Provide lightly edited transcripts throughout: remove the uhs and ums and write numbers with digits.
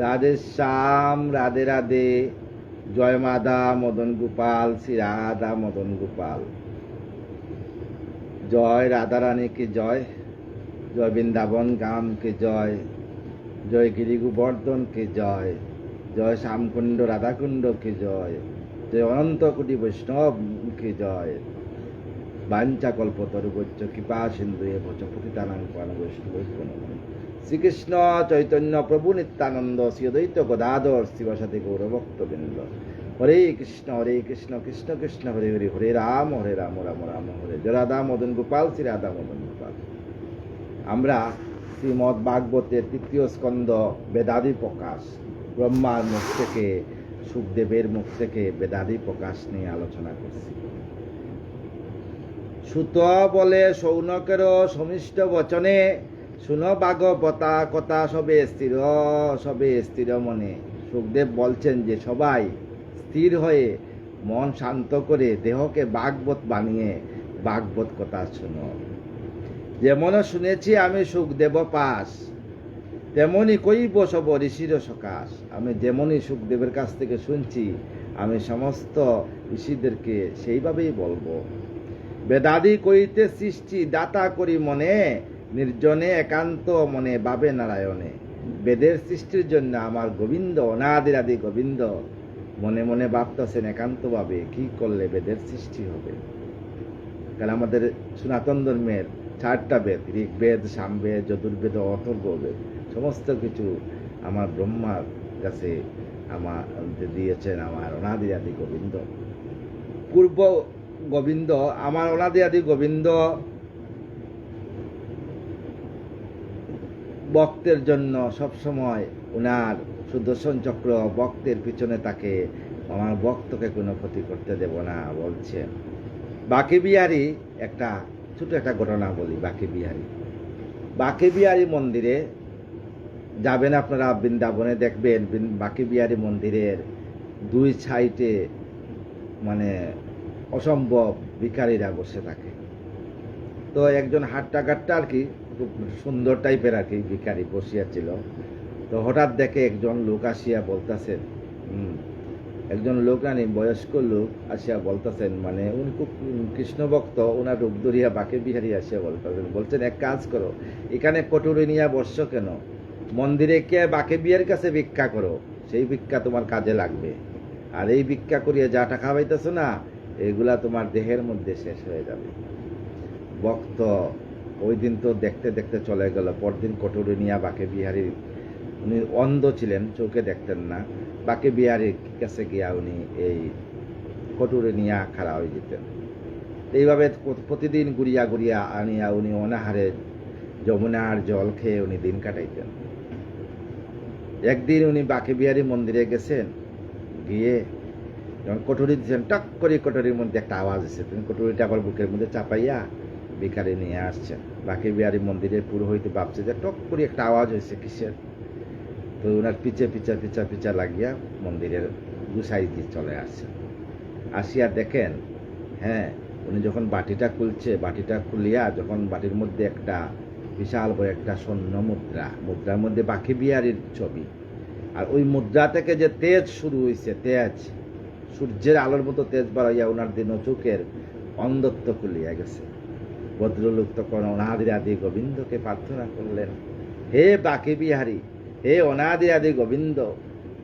রাধে শ্যাম, রাধে রাধে। জয় মাধা মদন গোপাল, শ্রী রাধা মদন গোপাল। জয় রাধা রানী কি জয়, জয় বৃন্দাবন গাম কি জয়, জয় গিরি গোবর্ধন কি জয়, জয় শ্যামকুণ্ড রাধাকুণ্ড কি জয়, জয় অনন্ত কোটি বৈষ্ণব কি জয়। বাঞ্ছা কল্পতরুভ্যশ্চ কৃপা সিন্ধু এব চ পতিতানাং পাবন বৈষ্ণবৈঃ নমঃ। শ্রীকৃষ্ণ চৈতন্য প্রভু নিত্যানন্দ শ্রী অদ্বৈত গদাধর শিবসাদি গৌরভক্তবৃন্দ। হরে কৃষ্ণ কৃষ্ণ কৃষ্ণ হরে হরে, হরে রাম রাম রাম হরে। জয় রাধা মদন গোপাল, শ্রী রাধা মদন গোপাল। আমরা শ্রীমদ্ ভাগবতের তৃতীয় স্কন্ধ বেদাদি প্রকাশ, ব্রহ্মার মুখ থেকে, সুখদেবের মুখ থেকে বেদাদি প্রকাশ নিয়ে আলোচনা করছি। সুত বলে সৌনকেরও সমিষ্ট বচনে, শুনো ভাগবতা কথা সবে স্থির মনে। সুখদেব বলছেন যে সবাই স্থির হয়ে মন শান্ত করে দেহকে ভাগবত বানিয়ে ভাগবত কথা শুনো। যেমন শুনেছি আমি সুখদেব পাশ, তেমনি কইব সব ঋষির সকাশ। আমি যেমনই সুখদেবের কাছ থেকে শুনছি, আমি সমস্ত ঋষিদেরকে সেইভাবেই বলবো। বেদাদি কইতে সৃষ্টি দাতা করি মনে, নির্জনে একান্ত মনে বাবে নারায়ণে। বেদের সৃষ্টির জন্য আমার গোবিন্দ, অনাদিরাদি গোবিন্দ মনে মনে ভাবতেছেন একান্তভাবে কি করলে বেদের সৃষ্টি হবে। কারণ আমাদের সনাতন ধর্মের 4টা বেদ, ঋগ্বেদ, সামবেদ, যজুর্বেদ, অথর্ববেদ, সমস্ত কিছু আমার ব্রহ্মার কাছে আমার দিয়েছেন আমার অনাদিরাদি গোবিন্দ। পূর্ব গোবিন্দ, আমার অনাদিরাদি গোবিন্দ ভক্তের জন্য সবসময় উনার সুদর্শন চক্র ভক্তের পিছনে তাকে, আমার ভক্তকে কোনো ক্ষতি করতে দেব না বলছেন। বাঁকে বিহারী ছোট একটা ঘটনা বলি। বাঁকে বিহারী মন্দিরে যাবেন আপনারা, বৃন্দাবনে দেখবেন বাঁকে বিহারী মন্দিরের 2 সাইডে মানে অসম্ভব ভিখারীরা বসে থাকে। তো একজন হাট্টা কাট্টা আর কি, খুব সুন্দর টাইপের আর কি ভিখারি বসিয়াছিল। তো হঠাৎ দেখে একজন লোক আসিয়া বলতেছেন, একজন লোক নানি বয়স্ক লোক আসিয়া বলতেছেন, মানে উনি খুব কৃষ্ণ ভক্ত, ওনার রূপ ধরিয়া বাঁকে বিহারী আসিয়া বলছেন এক কাজ করো, এখানে কটুরি নিয়ে বসছো কেন, মন্দিরে কে বাঁকে বিহারীর কাছে ভিক্ষা করো, সেই ভিক্ষা তোমার কাজে লাগবে। আর এই ভিক্ষা করিয়া যা টাকা পাইতেছ না, এগুলা তোমার দেহের মধ্যে শেষ হয়ে যাবে। ভক্ত ওই দিন তো দেখতে দেখতে চলে গেল। পরদিন কটুরি নিয়া বাঁকে বিহারী, উনি অন্ধ ছিলেন, চোখে দেখতেন না, বাঁকে বিহারীর কাছে গিয়া উনি এই কটুরি নিয়া খাড়া হয়ে যেতেন। এইভাবে প্রতিদিন ঘুরিয়া ঘুরিয়া আনিয়া উনি অনাহারে যমুনার জল খেয়ে উনি দিন কাটাইতেন। একদিন উনি বাঁকে বিহারী মন্দিরে গেছেন, গিয়ে যখন কটুরি দিচ্ছেন, টক করে কটুরির মধ্যে একটা আওয়াজ এসে, তিনি কটুরিটা আবার বুকের মধ্যে চাপাইয়া ভিখারি নিয়ে আসছেন। বাঁকে বিহারী মন্দিরের পুরোহিত ভাবছে যে টক করে একটা আওয়াজ হয়েছে কিসের। তো ওনার পিছা লাগিয়া মন্দিরের গুছাই দিয়ে চলে আসছেন। আসিয়া দেখেন, হ্যাঁ, উনি যখন বাটিটা খুলিয়া যখন বাটির মধ্যে একটা বিশাল বড় একটা স্বর্ণ মুদ্রার মধ্যে বাঁকে বিহারীর ছবি, আর ওই মুদ্রা থেকে যে তেজ শুরু হয়েছে, তেজ সূর্যের আলোর মতো তেজ বাড়াইয়া ওনার দিন চোখের অন্ধত্ব খুলিয়া গেছে। ভদ্রলোক তখন অনাদিরাদি গোবিন্দকে প্রার্থনা করলেন, হে বাঁকে বিহারী, হে অনাদিরাদি গোবিন্দ,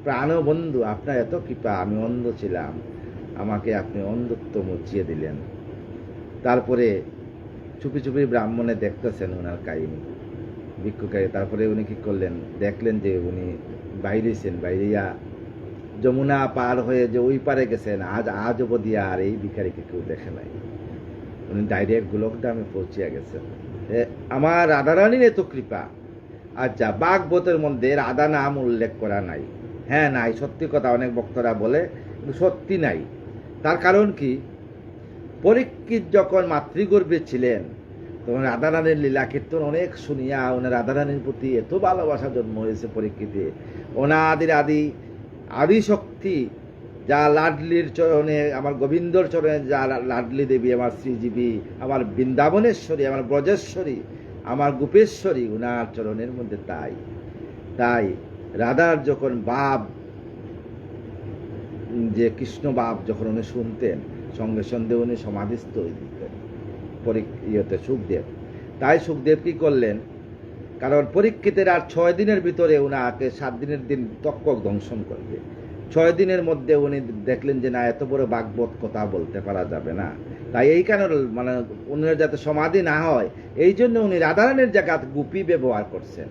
প্রাণবন্ধু, আপনার এত কৃপা, আমি অন্ধ ছিলাম, আমাকে আপনি অন্ধত্ব মুছিয়ে দিলেন। তারপরে চুপি চুপি ব্রাহ্মণে দেখতেছেন ওনার কাহিনী, ভিক্ষুকারী। তারপরে উনি কি করলেন, দেখলেন যে উনি বাইরেইয়া যমুনা পার হয়ে যে ওই পারে গেছেন, আজ অবধি আর এই ভিখারিকে কেউ দেখে নাই। উনি ডাইরেক্ট গোলকধামে পৌঁছিয়া গেছেন। আমার রাধারানীর এত কৃপা। আচ্ছা, ভাগবতের মধ্যে রাধা নাম উল্লেখ করা নাই। হ্যাঁ, নাই, সত্যি কথা, অনেক ভক্তরা বলে, কিন্তু সত্যি নাই। তার কারণ কি, পরীক্ষিত যখন মাতৃগর্ভে ছিলেন তখন রাধারানীর লীলা কীর্তন অনেক শুনিয়া ওনার রাধারানীর প্রতি এত ভালোবাসা জন্ম হয়েছে পরীক্ষিতে। আদি শক্তি যা লাডলির চরণে, আমার গোবিন্দর চরণে যা লাডলি দেবী, আমার শ্রীজীবী, আমার বৃন্দাবনেশ্বরী, আমার ব্রজেশ্বরী, আমার গোপেশ্বরী, উনার চরণের মধ্যে তাই রাধার যখন বাপ, যে কৃষ্ণ বাপ যখন উনি শুনতেন, সঙ্গে সঙ্গে উনি সমাধিস্থ হয়ে দিতেন সুখদেব। তাই সুখদেব কি করলেন, কারণ পরীক্ষিতের আর 6 দিনের ভিতরে উনাকে 7 দিনের দিন তক্ষক দংশন করবে। 6 দিনের মধ্যে উনি দেখলেন যে না, এত বড় ভাগবত কথা বলতে পারা যাবে না। তাই এই কারণে মানে উনার যাতে সমাধি না হয়, এই জন্য উনি রাধারানীর জায়গায় গুপি ব্যবহার করছেন।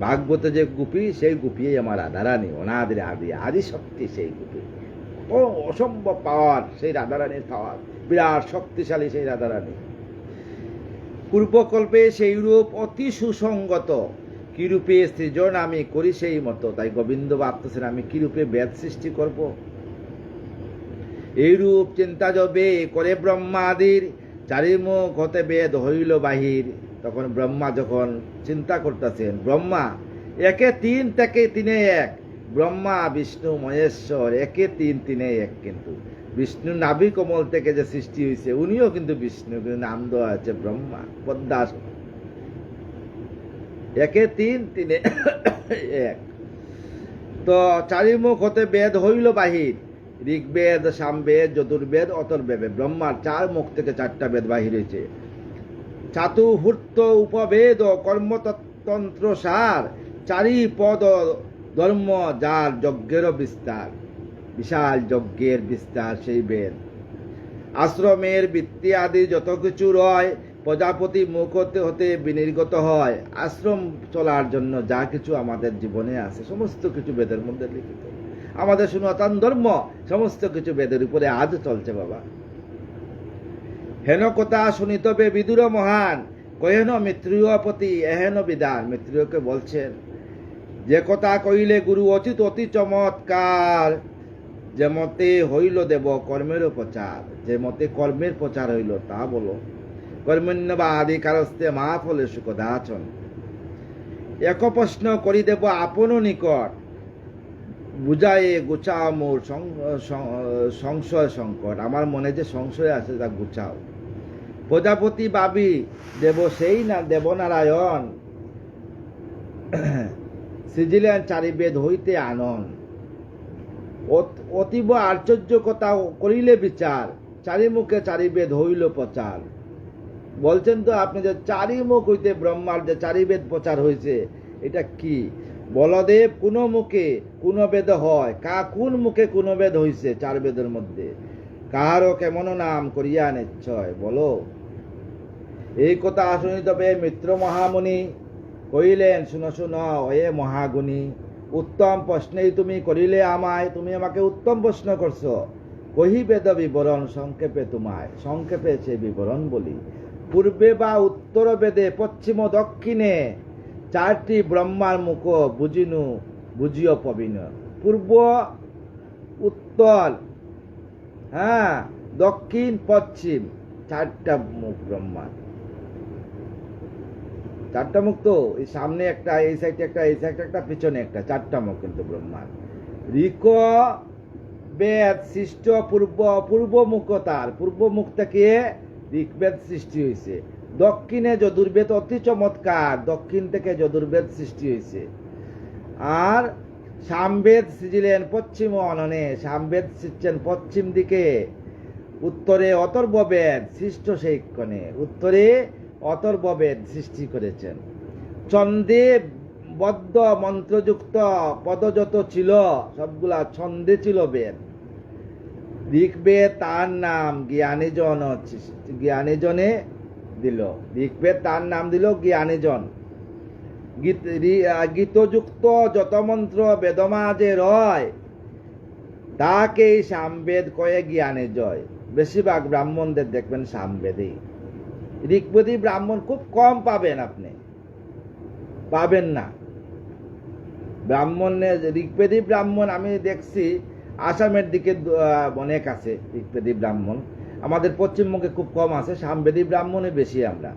ভাগবতে যে গুপি, সেই গুপিই আমার রাধারানী, অনাদির আদি আদি শক্তি সেই গুপি। ও অসম্ভব পাওয়ার সেই রাধারানীর পাওয়ার, বিরাট শক্তিশালী সেই রাধারানী। পূর্বকল্পে সেই রূপ অতি সুসঙ্গত, কিরূপে সৃজন আমি করি সেই মতো। তাই গোবিন্দ ভাবতেছেন আমি কিরূপে বেদ সৃষ্টি করব। এই রূপ চিন্তা যবে করে ব্রহ্মাদির, চারিমুখ হতে বেদ হইল বাহির। তখন ব্রহ্মা যখন চিন্তা করতেছেন, ব্রহ্মা একে 3 থেকে 3 এক, ব্রহ্মা বিষ্ণু মহেশ্বর একে 3 3 এক। কিন্তু বিষ্ণু নাভি কমল থেকে যে সৃষ্টি হয়েছে, উনিও কিন্তু বিষ্ণু, কিন্তু নাম দেওয়া আছে ব্রহ্মা পদ্মাস, একে 3 3 এক। তো চারিমুখ হতে বেদ হইল বাহির, ঋগ্বেদ, সামবেদ, যজুর্বেদ, অথর্ববেদ। ব্রহ্মার 4 মুখ থেকে 4টা বেদ বাহির হয়েছে। চাতুর্হূর্ত উপবেদ কর্মতন্ত্র সার, 4 পদ ধর্ম যার যজ্ঞের বিস্তার। বিশাল যজ্ঞের বিস্তার সেই বেদ। আশ্রমের বৃত্তি আদি যত কিছু রয়, প্রজাপতি মুখ হতে হতে বিনির্গত হয়। আশ্রম চলার জন্য যা কিছু আমাদের জীবনে আছে, সমস্ত কিছু বেদের মধ্যে লিখিত। আমাদের সনাতন ধর্ম সমস্ত কিছু বেদের উপরে আজ চলছে বাবা। হেন কথা শুনিতবে বিদুর মহান, কহেন মৃত্যুপতি এহেন বিধান। মৃত্যুকে বলছেন যে কথা কইলে গুরু অচিত অতি চমৎকার, যে মতে হইল দেব কর্মের প্রচার। যে মতে কর্মের প্রচার হইল তা বলো, কর্মণ্য বা আদি কারস্তে মা ফলে সুখদাচন। এক প্রশ্ন করি দেব আপন নিকট, বুঝায়ে গুছাও মোর সংশয় সংকট। আমার মনে যে সংশয় আছে তা গুছাও। প্রজাপতি বাবি দেব সেই না দেবনারায়ণ, সৃজিলেন 4 বেদ হইতে আনন। অতীব আশ্চর্য কথা করিলে বিচার, 4 মুখে 4 বেদ হইল প্রচার। বলছেন তো আপনি যে 4 মুখ হইতে ব্রহ্মার যে 4 বেদ প্রচার হয়েছে, এটা কি? বলদেব কোন মুখে কোন বেদ হয়, কোন মুখে কোন বেদ হইছে 4 বেদের মধ্যে? কাহারও কেমন নাম করিয়া নিশ্চয় বলো। এই কথা শুনিতবে মিত্র মহামুনি, কইলেন শুনো শুনো এ মহাগুণী। উত্তম প্রশ্নেই তুমি করিলে আমায়, তুমি আমাকে উত্তম প্রশ্ন করছো। কহি বেদ বিবরণ সংক্ষেপে তোমায়, সংক্ষেপে সে বিবরণ বলি। পূর্বে বা উত্তর বেদে পশ্চিম দক্ষিণে 4টি ব্রহ্মার মুখ বুঝিনু বুঝিও পবিন। পূর্ব, উত্তর, দক্ষিণ, পশ্চিম, 4টা মুখ ব্রহ্মার। 4টা মুখ তো, এই সামনে একটা, এই সাইডে একটা, এই সাইডে একটা, পিছনে একটা, 4টা মুখ কিন্তু ব্রহ্মার। ঋক বেদ সৃষ্ট পূর্ব মুখ, তার পূর্ব মুখ থেকে ঋগ্বেদ সৃষ্টি হয়েছে। দক্ষিণে যজুর্বেদ অতি চমৎকার, দক্ষিণ থেকে যজুর্বেদ সৃষ্টি হয়েছে। আর সামবেদ সৃজিলেন পশ্চিম অননে, সামবেদ সৃষ্টেন পশ্চিম দিকে। উত্তরে অথর্ববেদ সৃষ্ট সেই কোণে, উত্তরে অথর্ববেদ সৃষ্টি করেছেন। ছন্দে বদ্ধ মন্ত্রযুক্ত পদ যত ছিল, সবগুলা ছন্দে ছিল বেদ। ঋগ্বেদ তার নাম জ্ঞানীজনে দিল, ঋগ্বেদ তার নাম দিল জ্ঞানীজন। গীতযুক্ত যত মন্ত্র বেদমাজে রয়, তাকেই সামবেদ কয়ে জ্ঞানে জয়। বেশিরভাগ ব্রাহ্মণদের দেখবেন সামবেদই। ঋগ্বেদী ব্রাহ্মণ খুব কম পাবেন, আপনি পাবেন না। ব্রাহ্মণের ঋগ্বেদী ব্রাহ্মণ আমি দেখছি আসামের দিকে অনেক আছে ঋগ্বেদী ব্রাহ্মণ, আমাদের পশ্চিমবঙ্গে খুব কম আছে। সামবেদী ব্রাহ্মণে বেশি আমরা।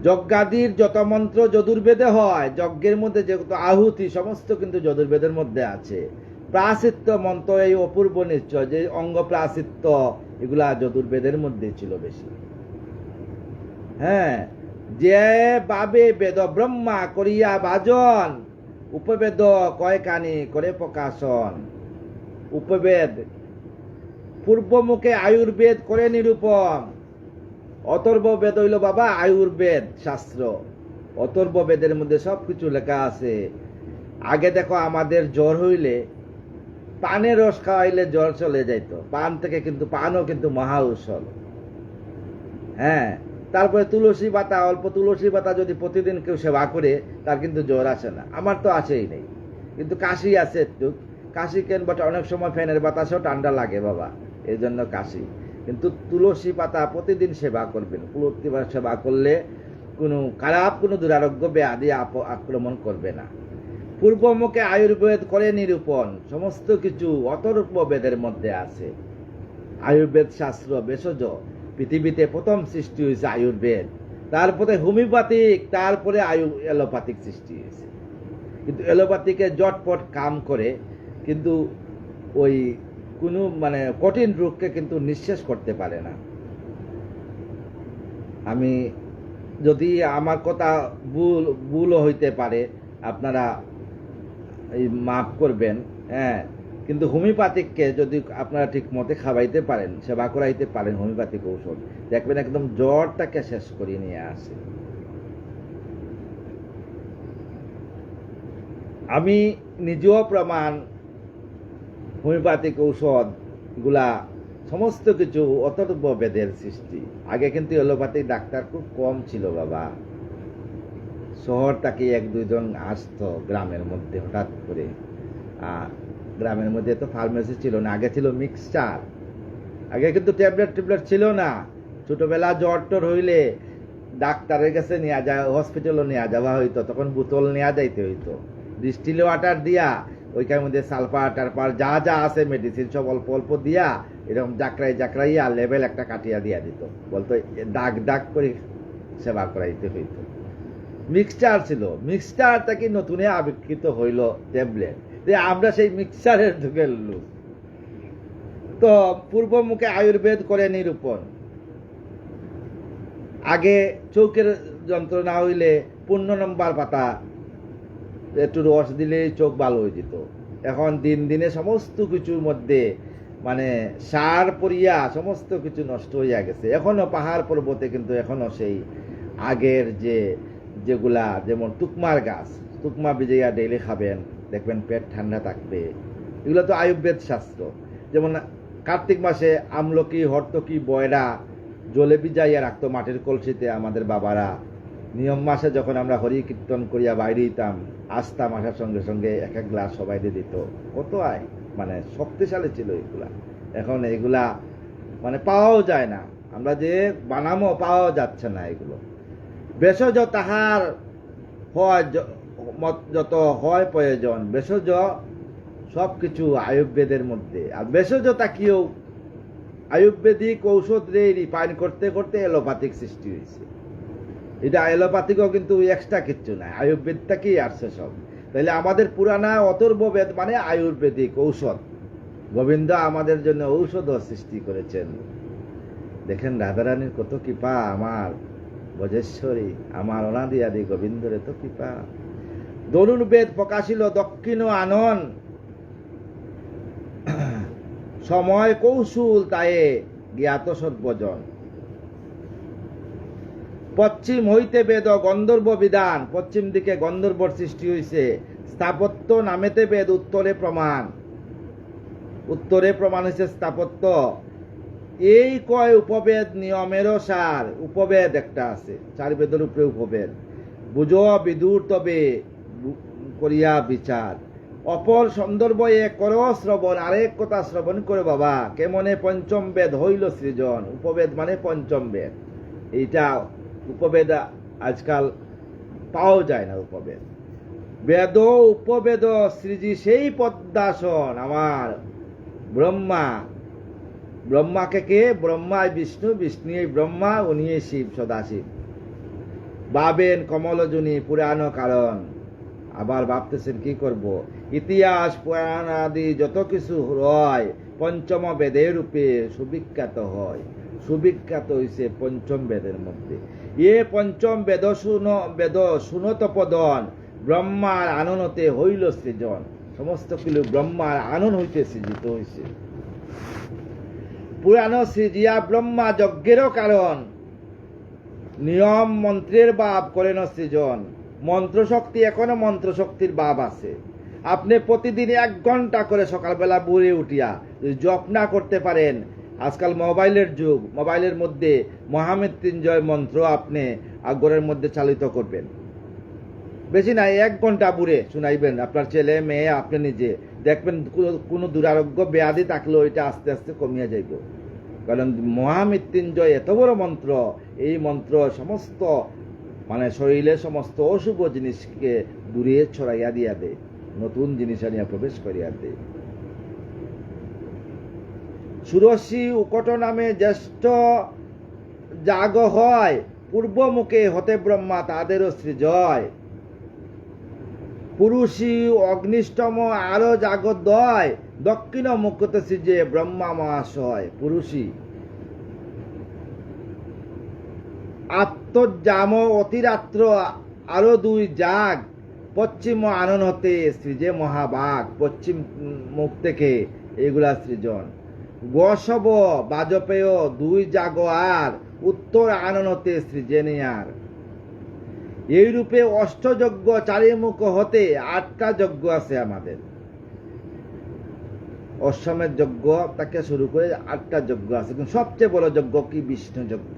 যজ্ঞাদির যত মন্ত্র যজুর্বেদে হয়, যজ্ঞের মধ্যে যেহেতু আহুতি সমস্ত কিন্তু যজুর্বেদের মধ্যে আছে। প্রাচিত্য মন্ত্র, এই অপূর্ব নিশ্চয় যে অঙ্গ প্রাচিত্য, এগুলা যজুর্বেদের মধ্যে ছিল বেশি। যে বাবে বেদ ব্রহ্মা করিয়া বাজন, উপবেদ কয় কানি করে প্রকাশন। উপবেদ পূর্বমুখে আয়ুর্বেদ করে নিরূপণ। অথর্ববেদ হইল বাবা আয়ুর্বেদ শাস্ত্র। অথর্ববেদের মধ্যে সবকিছু লেখা আছে। আগে দেখো আমাদের জ্বর হইলে পানের রস খাওয়াইলে জ্বর চলে যাইতো। পান থেকে কিন্তু পানও কিন্তু মহা ঔষধ। হ্যাঁ, তারপরে তুলসী পাতা, অল্প তুলসী পাতা যদি প্রতিদিন কেউ সেবা করে তার কিন্তু জ্বর আসে না। আমার তো আসেই নেই, কিন্তু কাশি আছে একটু। কাশি কেন বটে, অনেক সময় ফ্যানের বাতাসেও ঠান্ডা লাগে বাবা, এই জন্য কাশি। কিন্তু তুলসী পাতা প্রতিদিন সেবা করবেন। তুলসী পাতা সেবা করলে কোনো দুরারোগ্য ব্যাধি আক্রমণ করবে না। পূর্বমুখে আয়ুর্বেদ করে নিরূপণ। সমস্ত কিছু অথর্ববেদের মধ্যে আছে। আয়ুর্বেদ শাস্ত্র ভেষজ। পৃথিবীতে প্রথম সৃষ্টি হয়েছে আয়ুর্বেদ, তারপরে হোমিওপ্যাথিক, তারপরে এলোপ্যাথিক সৃষ্টি হয়েছে। কিন্তু এলোপ্যাথিকে জটপট কাম করে, কিন্তু ওই কোনো কঠিন রোগকে কিন্তু নিঃশেষ করতে পারে না। আমি যদি আমার কথা ভুলও হইতে পারে, আপনারা এই মাফ করবেন। হ্যাঁ, কিন্তু হোমিওপ্যাথিককে যদি আপনারা ঠিক মতে খাওয়াইতে পারেন, সেবা করাইতে পারেন, হোমিওপ্যাথিক ঔষধ দেখবেন একদম জ্বরটাকে শেষ করিয়ে নিয়ে আসে। আমি নিজেও প্রমাণ। হোমিওপ্যাথিক ঔষধ গুলা সমস্ত কিছু অথর্ববেদের সৃষ্টি। আগে কিন্তু এলোপ্যাথিক ডাক্তার খুব কম ছিল বাবা। শহর থেকে এক দুইজন আসতো গ্রামের মধ্যে হঠাৎ করে। গ্রামের মধ্যে তো ফার্মেসি ছিল না, আগে ছিল মিক্সচার। আগে কিন্তু ট্যাবলেট ছিল না। ছোটবেলা জ্বর টর হইলে ডাক্তারের কাছে নিয়ে যায়, হসপিটালও নিয়ে যাওয়া হইতো। তখন বোতল নেওয়া যাইতে হইতো, ডিস্টিল ওয়াটার দিয়া ওইখানের মধ্যে সালফার টালফার যা যা আছে মেডিসিন সব অল্প অল্প দিয়া এরকম জাকরাইয়া লেভেল একটা কাটিয়া দিয়া দিত। বলতো দাগ দাগ করে সেবা করাইতে হইতো। মিক্সচার ছিল, মিক্সচার থেকে নতুনে আবিষ্কৃত হইল ট্যাবলেট। আমরা সেই মিক্সচারের ঢুকে লোক। তো পূর্বমুখে আয়ুর্বেদ করে নিরূপণ। আগে চৌকের যন্ত্রণা হইলে 15 নম্বর পাতা একটু রস দিলেই চোখ ভালো হয়ে যেত। এখন দিন দিনে সমস্ত কিছুর মধ্যে সার পরিয়া সমস্ত কিছু নষ্ট হইয়া গেছে। এখনো পাহাড় পর্বতে কিন্তু এখনো সেই আগের যেগুলা, যেমন তুকমার গাছ, তুকমা ভিজাইয়া ডেইলি খাবেন, দেখবেন পেট ঠান্ডা থাকবে। এগুলো তো আয়ুর্বেদ শাস্ত্র। যেমন কার্তিক মাসে আমলকি, হরতকি, বয়রা জলে ভিজাইয়া রাখতো মাটির কলসিতে আমাদের বাবারা। নিয়ম মাসে যখন আমরা হরি কীর্তন করিয়া বাইরে দিতাম, আসতাম, আসার সঙ্গে সঙ্গে এক এক গ্লাস সবাই দিয়ে দিত। কত শক্তিশালী ছিল এগুলা। এখন এগুলা পাওয়াও যায় না। আমরা যে বানামো পাওয়া যাচ্ছে না এগুলো। ভেষজ তাহার হয় যত হয় প্রয়োজন। ভেষজ সব কিছু আয়ুর্বেদের মধ্যে। আর ভেষজতা কিও আয়ুর্বেদিক ঔষধ রিফাইন করতে করতে এলোপ্যাথিক সৃষ্টি হয়েছে। এটা এলোপ্যাথিকও কিন্তু এক্সট্রা কিচ্ছু নাই, আয়ুর্বেদটাকেই আসছে সব। তাহলে আমাদের পুরানা অথর্ববেদ আয়ুর্বেদিক ঔষধ। গোবিন্দ আমাদের জন্য ঔষধও সৃষ্টি করেছেন। দেখেন রাধারানীর কত কৃপা, আমার বজেশ্বরী, আমার অনাদি আদি গোবিন্দর এত কৃপা। ধনুর্বেদ প্রকাশিল দক্ষিণ আনন। সময় কৌশল তায়ে জ্ঞাত সর্বজন। পশ্চিম হইতে বেদ গন্ধর্ব বিধান। পশ্চিম দিকে গন্ধর্বর সৃষ্টি হইছে। স্থাপত্য নামেতে বেদ উত্তরে প্রমাণ। উত্তরে প্রমাণ হয়েছে স্থাপত্য। এই কয় উপবেদ নিয়মেরও সার। উপবেদ একটা আছে, 4 বেদের উপরে উপবেদ। বুঝ বিদুর তবে করিয়া বিচার। অপর সন্দর্ভ এক কর শ্রবণ, আরেক কথা শ্রবণ করে বাবা। কেমনে পঞ্চম বেদ হইল সৃজন। উপবেদ পঞ্চম বেদ। এইটা উপবেদ আজকাল পাওয়া যায় না। উপবেদ বেদ উপবেদ সৃজি সেই পদ্মাসন। আমার ব্রহ্মা, ব্রহ্মাকে কে? ব্রহ্মায় বিষ্ণু, বিষ্ণুই ব্রহ্মা, উনি শিব, সদাশিব। ভাবেন কমলজনী পুরাণ কারণ। আবার ভাবতেছেন কি করব। ইতিহাস পুরাণ আদি যত কিছু হয় পঞ্চম বেদের রূপে সুবিখ্যাত হয়। সুবিখ্যাত হইছে পঞ্চম বেদের মধ্যে। এ পঞ্চম বেদ শুনত পদন। ব্রহ্মার আননতে হইল সৃজন, সমস্ত কিছু ব্রহ্মার আনন হইতে সৃজিত হইছে। পুরাণ সৃজিয়া ব্রহ্মা যজ্ঞেরও কারণ, নিয়ম মন্ত্রের বাপ করেন সৃজন। মন্ত্রশক্তি এখনো মন্ত্রশক্তির বাপ আছে। আপনি প্রতিদিন 1 ঘন্টা করে সকালবেলা ভোরে উঠিয়া যদি জপ না করতে পারেন, আজকাল মোবাইলের যুগ, মোবাইলের মধ্যে মহামৃত্যুঞ্জয় মন্ত্র আপনি ঘরের মধ্যে চালিত করবেন। বেশি নাই, 1 ঘন্টা ভোরে শুনাইবেন আপনার ছেলে মেয়ে, আপনি নিজে দেখবেন কোনো দুরারোগ্য ব্যাধি থাকলে ওইটা আস্তে আস্তে কমিয়ে যাইব। কারণ মহামৃত্যুঞ্জয় এত বড় মন্ত্র, এই মন্ত্র সমস্ত মানে শরীরের সমস্ত অশুভ জিনিসকে দূরে ছড়াইয়া দিয়া দেয়, নতুন জিনিস আনিয়া প্রবেশ করিয়া দেয়। সুরসী উকট নামে জ্যেষ্ঠ যাগ হয়, পূর্ব মুখে হতে ব্রহ্মা তাদেরও সৃজয়। পুরুষী অগ্নিষ্টম আরো জাগদয়, দক্ষিণ মুখতে সৃজে ব্রহ্মা মহাশয়। পুরুষী আত্মজাম অতিরাত্র আরো 2 জাগ, পশ্চিম আনন হতে সৃজে মহাবাগ। পশ্চিম মুখ থেকে এগুলা সৃজন। গোসব বাজপেয় 2 জাগ আর, উত্তর আনন হতে সৃজেনিয়ার। এইরূপে অষ্টযজ্ঞ চারিমুখ হতে 8টা যজ্ঞ আছে আমাদের। অশ্বমেধ যজ্ঞ তাকে শুরু করে 8টা যজ্ঞ আছে, কিন্তু সবচেয়ে বড় যজ্ঞ কি? বিষ্ণু যজ্ঞ।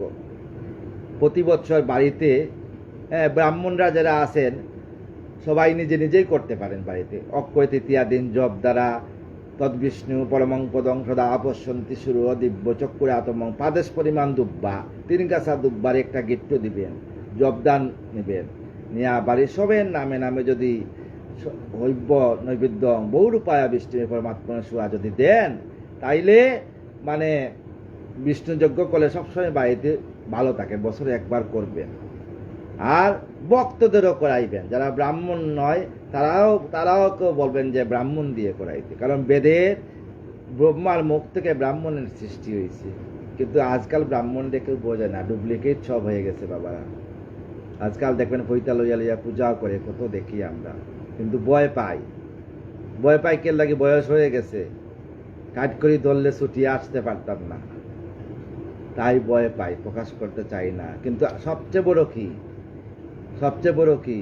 প্রতি বছর বাড়িতে ব্রাহ্মণরা যারা আছেন সবাই নিজে নিজেই করতে পারেন বাড়িতে। অক্ষয় তৃতীয়া দিন জপ দ্বারা তদ্বিষ্ণু পরমং পদং সদা আপশ্যন্তি সুর দিব্য চক্ষুরে আতমং পাদেশ পরিমাণ দুব্বা, 3 গাছা দুব্বার একটা গিট্টু দিবেন, জবদান নেবেন, নিয়া বাড়ির সবের নামে নামে যদি হৈব্য নৈবেদ্য বহুরূপায়া বিষ্ণু পরমাত্মা সুয়া যদি দেন, তাইলে মানে বিষ্ণু যজ্ঞ করলে সবসময় বাড়িতে ভালো থাকে। বছরে 1 বার করবেন। আর ভক্তদেরও করাইবেন, যারা ব্রাহ্মণ নয় তারাও বলবেন যে ব্রাহ্মণ দিয়ে করাইতে। কারণ বেদের ব্রহ্মার মুখ থেকে ব্রাহ্মণের সৃষ্টি হয়েছে, কিন্তু আজকাল ব্রাহ্মণদের কেউ বোঝে না, ডুপ্লিকেট সব হয়ে গেছে বাবারা। আজকাল দেখবেন পৈতা লইয়া লইয়া পূজাও করে, কত দেখি আমরা, কিন্তু ভয় পাই কে লাগে? বয়স হয়ে গেছে, কাট করি ধরলে ছুটিয়ে আসতে পারতাম না, তাই ভয় পাই, প্রকাশ করতে চাই না। কিন্তু সবচেয়ে বড় কি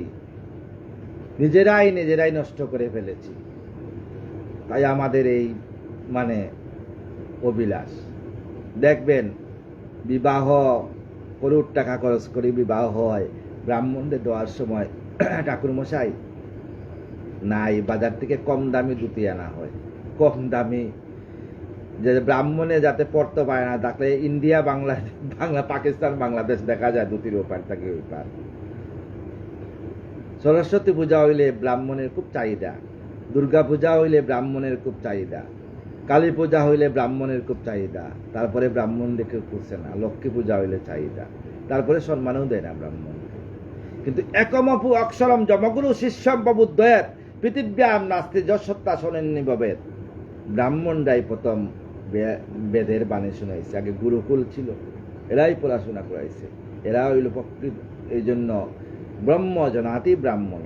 নিজেরাই নষ্ট করে ফেলেছি। তাই আমাদের এই মানে অভিলাষ। দেখবেন বিবাহ করুর টাকা খরচ করে বিবাহ হয়, ব্রাহ্মণদের দেওয়ার সময় ঠাকুর মশাই নাই, বাজার থেকে কম দামি ধুতি আনা হয়। কম দামি, যে ব্রাহ্মণে যাতে পড়তে পারে না, তাকে ইন্ডিয়া বাংলা পাকিস্তান বাংলাদেশ দেখা যায় ধুতির ওপার থেকে ওই পার। সরস্বতী পূজা হইলে ব্রাহ্মণের খুব চাহিদা, দুর্গা পূজা হইলে ব্রাহ্মণের খুব চাহিদা, কালী পূজা হইলে ব্রাহ্মণের খুব চাহিদা, তারপরে ব্রাহ্মণদের কেউ খুঁজছে না। লক্ষ্মী পূজা হইলে চাহিদা, তারপরে সম্মানও দেয় না ব্রাহ্মণকে। কিন্তু একমপু অক্ষরম জমগুরু শিষ্যম প্রবুদ্ধয়ের পৃথিব্যাম নাস্তি যশত্তা শোনেননি ভবেদ। ব্রাহ্মণরাই প্রথম বেদের বাণী শুনাইছে। আগে গুরুকুল ছিল, এরাই পড়াশোনা করাইছে, এরা হইল প্রকৃত। এই জন্য ব্রহ্ম জনাতি ব্রাহ্মণ।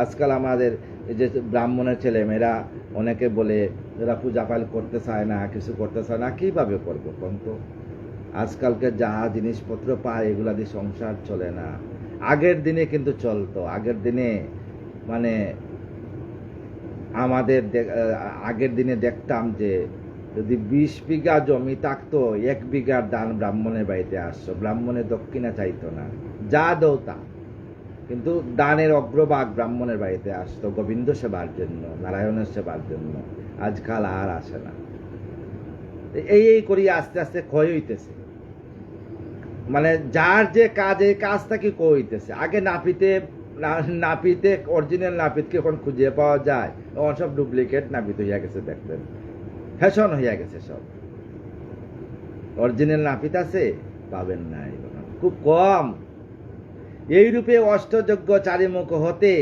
আজকাল আমাদের এই যে ব্রাহ্মণের ছেলে মেয়েরা অনেকে বলে এরা পূজা পাল করতে চায় না, কিছু করতে চায় না, কিভাবে করবো কিন্তু? আজকালকে যা জিনিসপত্র পায় এগুলা দিয়ে সংসার চলে না। আগের দিনে কিন্তু চলতো। আগের দিনে মানে আগের দিনে দেখতাম যে যদি 20 বিঘা জমি থাকতো, 1 বিঘার দান ব্রাহ্মণের বাড়িতে আসতো, ব্রাহ্মণের দক্ষিণা চাইতো না, যা দৌতা। কিন্তু দানের অগ্রভাগ ব্রাহ্মণের বাড়িতে আসতো গোবিন্দ সেবার জন্য, নারায়ণের সেবার জন্য। আজকাল আর আসে না। এই করি আস্তে আস্তে ক্ষয় হইতেছে। মানে যার যে কাজ, এই কাজটা কি হইতেছে। আগে নাপিতে অরিজিনাল নাপিতকে এখন খুঁজে পাওয়া যায়, এখন সব ডুপ্লিকেট নাপিত হইয়া গেছে। দেখবেন ফ্যাশন হইয়া গেছে সব। অরিজিনাল নাপিত আছে পাবেন না, খুব কম। এইরূপে অষ্টযজ্ঞ চারিমুখ হতে